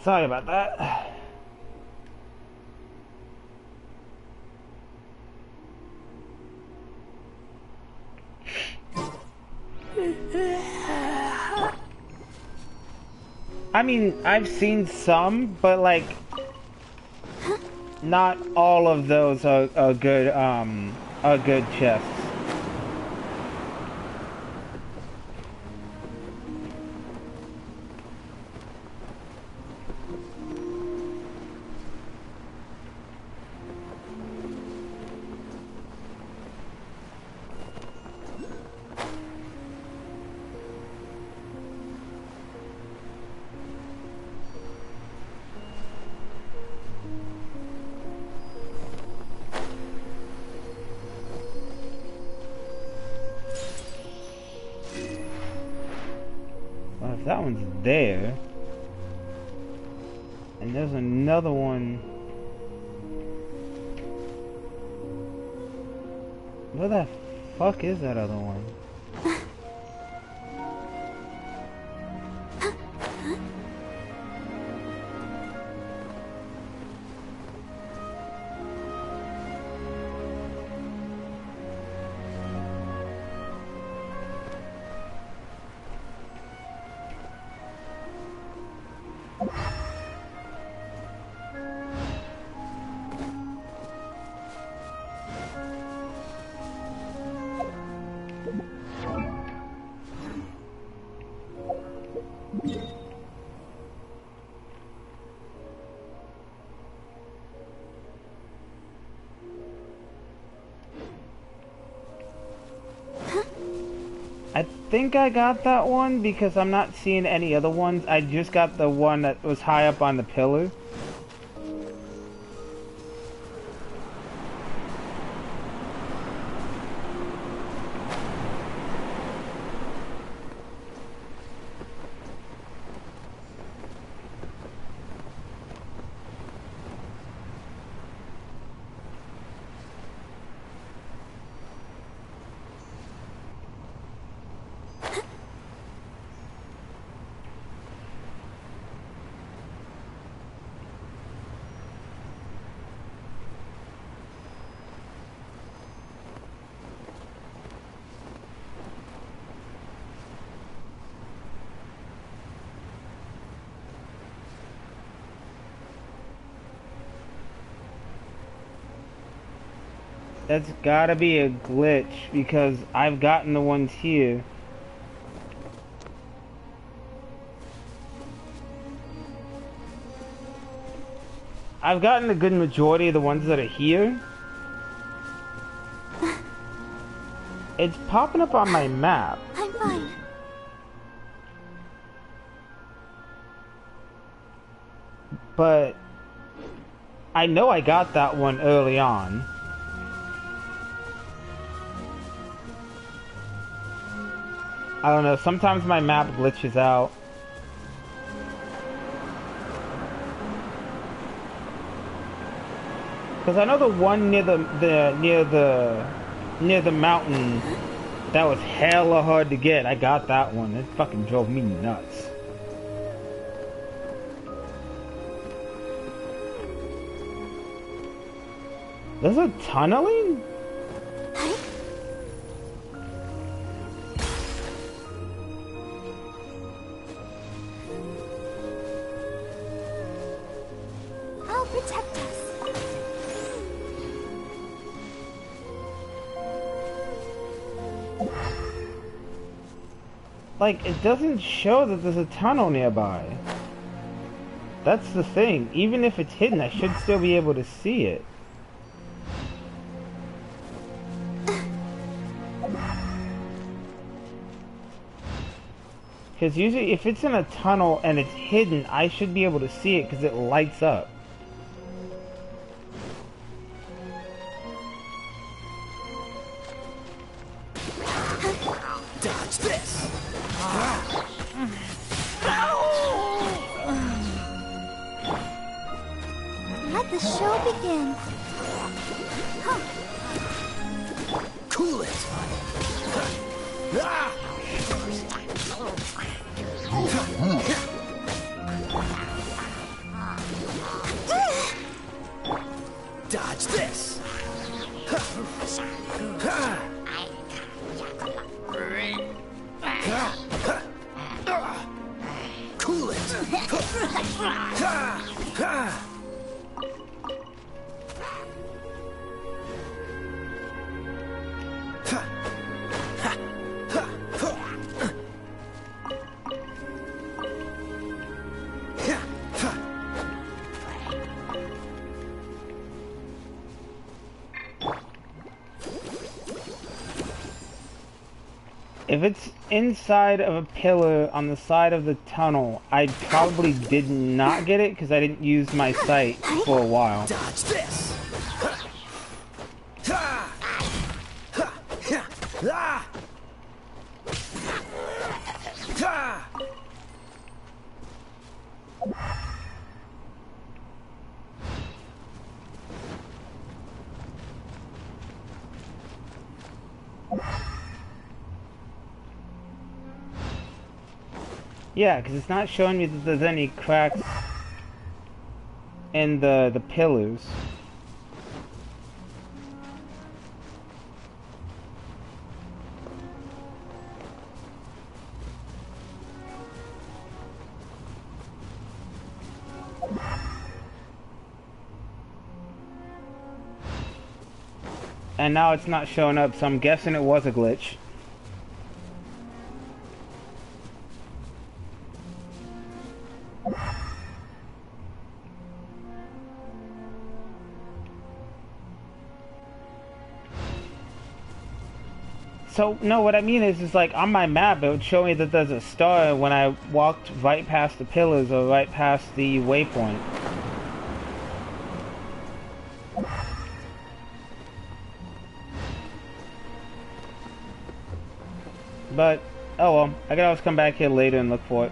Sorry about that. I mean, I've seen some, but like, not all of those are good chests. That one's there. And there's another one. Where the fuck is that other one? I think I got that one because I'm not seeing any other ones. I just got the one that was high up on the pillar. That's gotta be a glitch because I've gotten the ones here. I've gotten a good majority of the ones that are here. It's popping up on my map. I'm fine. But I know I got that one early on. I don't know, sometimes my map glitches out. Cause I know the one near the mountain that was hella hard to get. I got that one. It fucking drove me nuts. There's a tunneling? I'll protect us. Like, it doesn't show that there's a tunnel nearby. That's the thing. Even if it's hidden, I should still be able to see it. Because usually if it's in a tunnel and it's hidden, I should be able to see it because it lights up. Dodge this! Let the show begin. Cool it! Dodge this! Cool it! If it's inside of a pillar on the side of the tunnel, I probably did not get it because I didn't use my sight for a while. Dodge this! Ha! Ha! Ha! Ha! Yeah, because it's not showing me that there's any cracks in the pillars. And now it's not showing up, so I'm guessing it was a glitch. So, no, what I mean is like, on my map, it would show me that there's a star when I walked right past the pillars or right past the waypoint. But, oh well, I could always come back here later and look for it.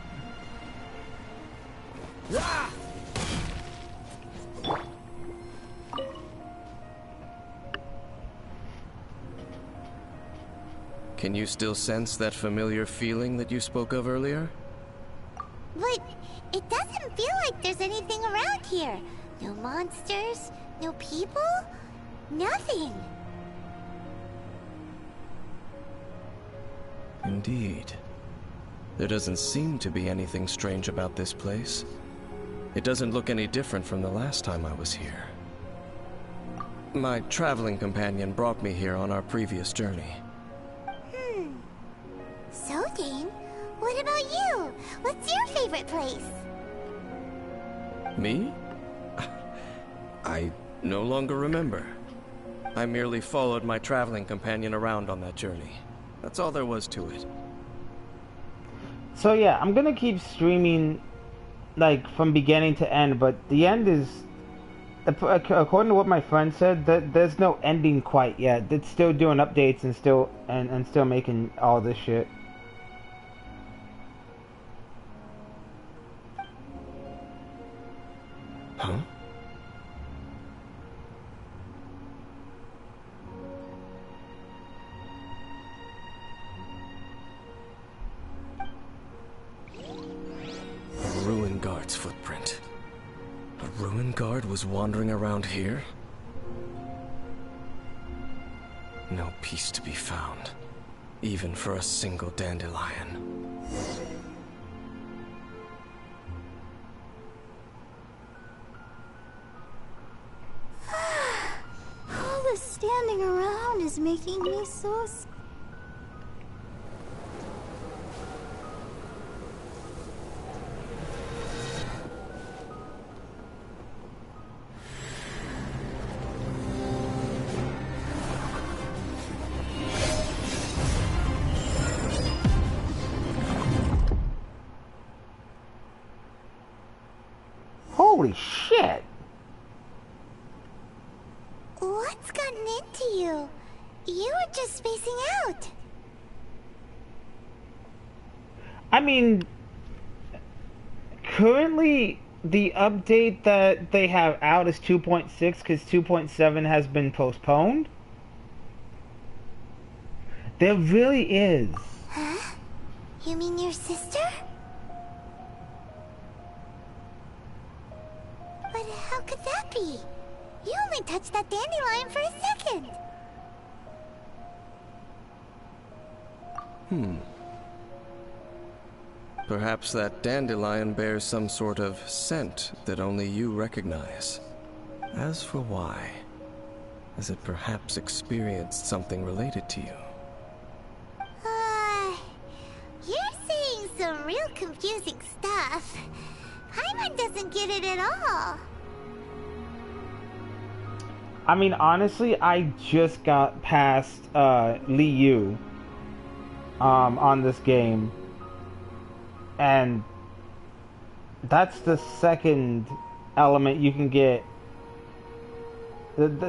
Can you still sense that familiar feeling that you spoke of earlier? But it doesn't feel like there's anything around here. No monsters, no people, nothing. Indeed. There doesn't seem to be anything strange about this place. It doesn't look any different from the last time I was here. My traveling companion brought me here on our previous journey. So, Dane, what about you? What's your favorite place? Me? I no longer remember. I merely followed my traveling companion around on that journey. That's all there was to it. So yeah, I'm gonna keep streaming, like, from beginning to end, but the end is, according to what my friend said, that there's no ending quite yet. It's still doing updates and still still making all this shit. Huh? A ruin guard's footprint. A ruin guard was wandering around here? No peace to be found, even for a single dandelion. All this standing around is making me so scared. Holy shit! What's gotten into you? You were just spacing out. I mean, currently the update that they have out is 2.6 because 2.7 has been postponed. There really is. Huh? You mean your sister? But how could that be? You only touched that dandelion for a second. Perhaps that dandelion bears some sort of scent that only you recognize. As for why, has it perhaps experienced something related to you? You're saying some real confusing stuff. Paimon doesn't get it at all. I mean, honestly, I just got past Liu. on this game, and that's the second element you can get.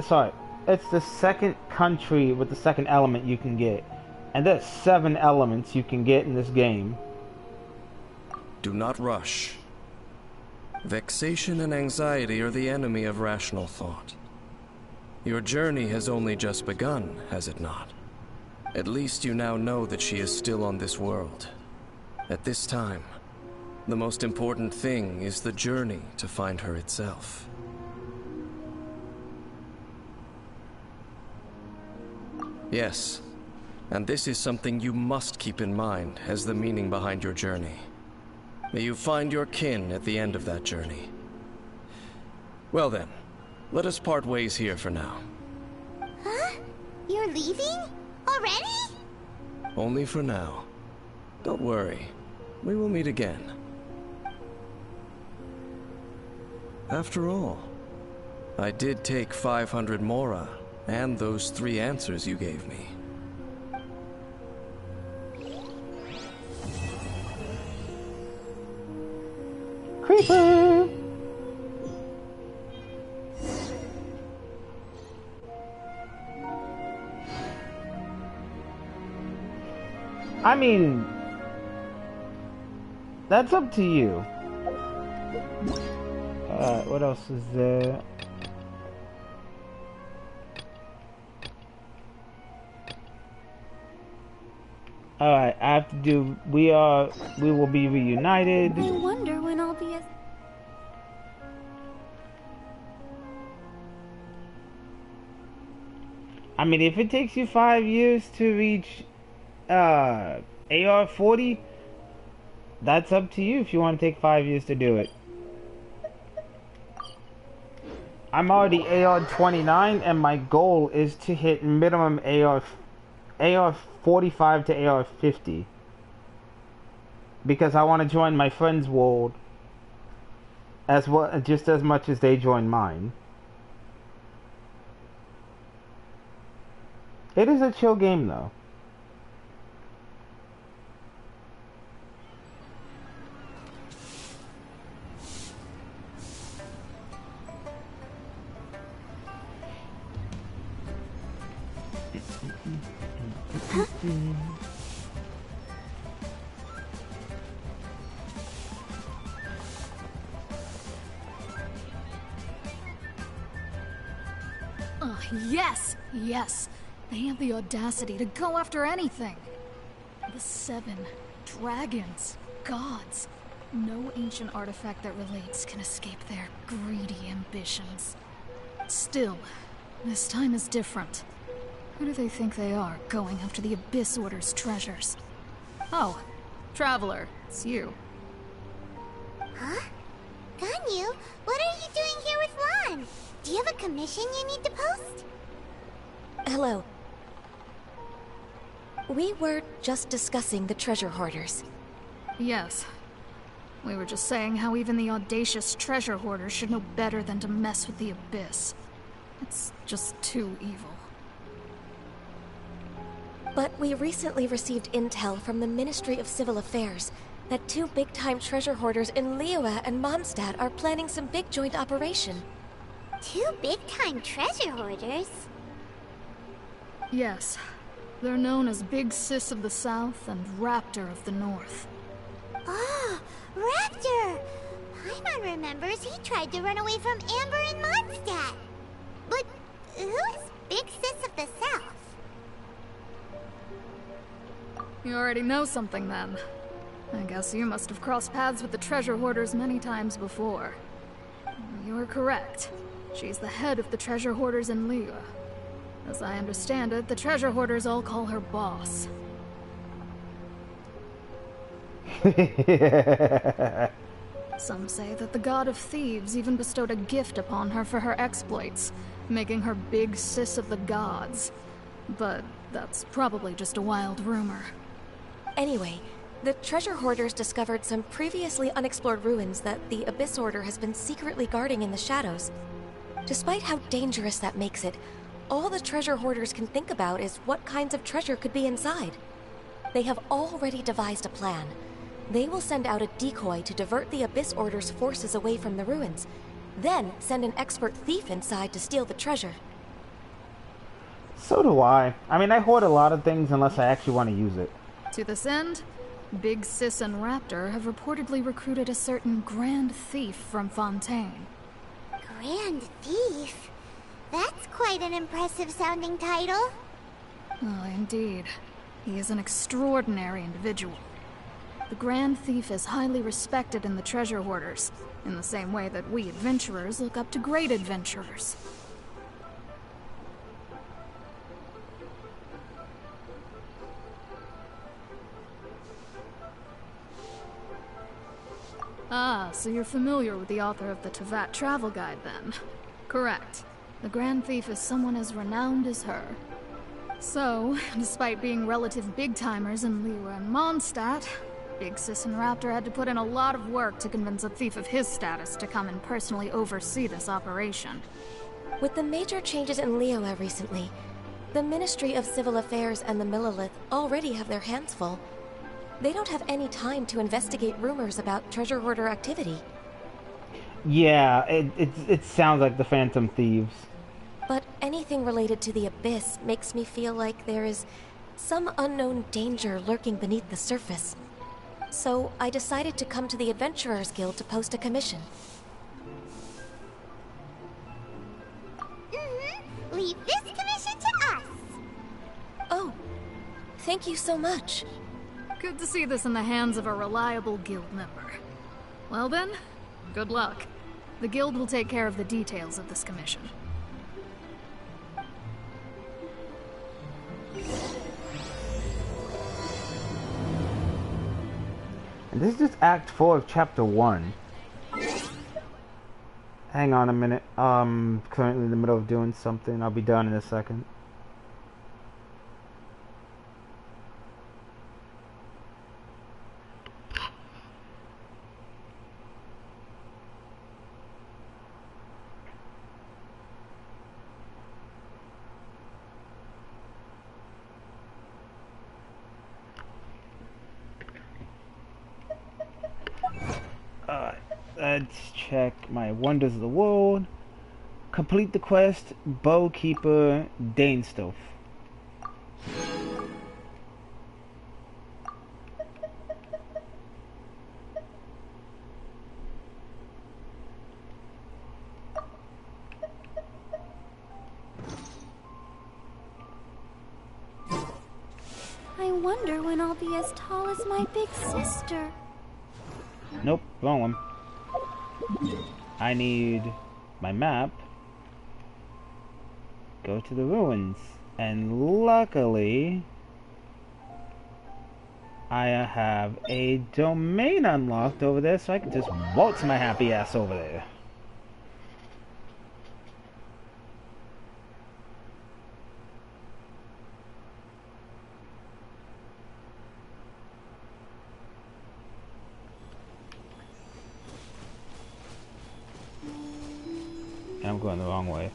Sorry, it's the second country with the second element you can get, and there's 7 elements you can get in this game. Do not rush. Vexation and anxiety are the enemy of rational thought. Your journey has only just begun, has it not? At least you now know that she is still on this world. At this time, the most important thing is the journey to find her itself. Yes, and this is something you must keep in mind as the meaning behind your journey. May you find your kin at the end of that journey. Well then, let us part ways here for now. Huh? You're leaving? Already? Only for now. Don't worry, we will meet again. After all, I did take 500 mora and those 3 answers you gave me. Creeper! I mean, that's up to you. What else is there? Alright, I have to do, we will be reunited. I wonder when I'll be I mean, if it takes you 5 years to reach, AR-40, that's up to you if you want to take 5 years to do it. I'm already AR-29, and my goal is to hit minimum AR-45 to AR-50. Because I want to join my friend's world as well, just as much as they join mine. It is a chill game, though. Oh, yes! Yes! They have the audacity to go after anything! The 7 dragons, gods. No ancient artifact that relates can escape their greedy ambitions. Still, this time is different. Who do they think they are, going after the Abyss Order's treasures? Oh, Traveler, it's you. Huh? Ganyu, what are you doing here with Lan? Do you have a commission you need to post? Hello. We were just discussing the treasure hoarders. Yes. We were just saying how even the audacious treasure hoarders should know better than to mess with the Abyss. It's just too evil. But we recently received intel from the Ministry of Civil Affairs that 2 big-time treasure hoarders in Liyue and Mondstadt are planning some big joint operation. 2 big-time treasure hoarders? Yes. They're known as Big Sis of the South and Raptor of the North. Oh, Raptor! Paimon remembers he tried to run away from Amber in Mondstadt. But who is Big Sis of the South? You already know something then. I guess you must have crossed paths with the treasure hoarders many times before. You are correct. She's the head of the treasure hoarders in Liyue. As I understand it, the treasure hoarders all call her boss. Some say that the god of thieves even bestowed a gift upon her for her exploits, making her Big Sis of the gods. But that's probably just a wild rumor. Anyway, the treasure hoarders discovered some previously unexplored ruins that the Abyss Order has been secretly guarding in the shadows. Despite how dangerous that makes it, all the treasure hoarders can think about is what kinds of treasure could be inside. They have already devised a plan. They will send out a decoy to divert the Abyss Order's forces away from the ruins, then send an expert thief inside to steal the treasure. So do I. I mean, I hoard a lot of things unless I actually want to use it. To this end, Big Sis and Raptor have reportedly recruited a certain Grand Thief from Fontaine. Grand Thief? That's quite an impressive sounding title. Oh, indeed. He is an extraordinary individual. The Grand Thief is highly respected in the treasure hoarders, in the same way that we adventurers look up to great adventurers. Ah, so you're familiar with the author of the Tevat Travel Guide, then? Correct. The Grand Thief is someone as renowned as her. So, despite being relative big-timers in Liyue and Mondstadt, Big Sis and Raptor had to put in a lot of work to convince a thief of his status to come and personally oversee this operation. With the major changes in Liyue recently, the Ministry of Civil Affairs and the Millelith already have their hands full. They don't have any time to investigate rumors about treasure hoarder activity. Yeah, it sounds like the Phantom Thieves. But anything related to the Abyss makes me feel like there is some unknown danger lurking beneath the surface. So I decided to come to the Adventurers Guild to post a commission. Leave this commission to us. Oh, thank you so much. Good to see this in the hands of a reliable guild member. Well then, good luck. The guild will take care of the details of this commission. And this is just Act 4 of Chapter 1. Hang on a minute. Currently in the middle of doing something. I'll be done in a second. Let's check my Wonders of the World. Complete the quest, Bowkeeper Danestoff. I wonder when I'll be as tall as my big sister. Nope, wrong one. I need my map. Go to the ruins. And luckily, I have a domain unlocked over there, so I can just waltz my happy ass over there. I'm going the wrong way.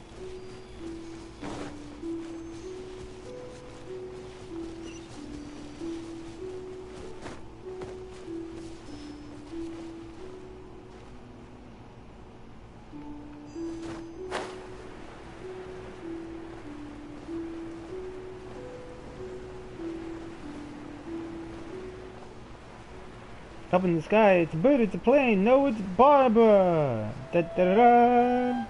Up in the sky, it's a bird, it's a plane, no, it's Barbara! Da da da da!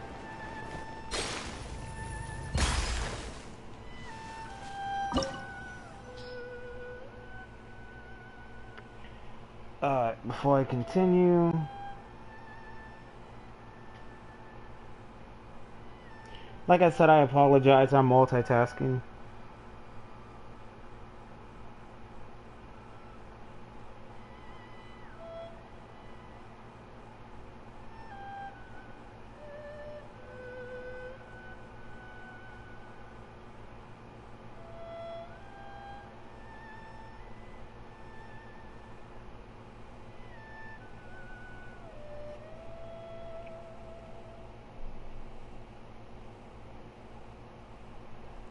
Before I continue, like I said, I apologize, I'm multitasking.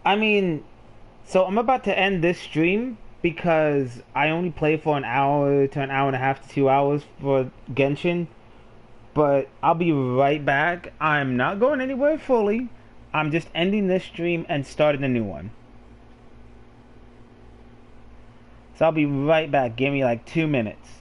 I mean, so I'm about to end this stream because I only play for an hour to an hour and a half to 2 hours for Genshin. But I'll be right back. I'm not going anywhere fully. I'm just ending this stream and starting a new one. So I'll be right back. Give me like 2 minutes.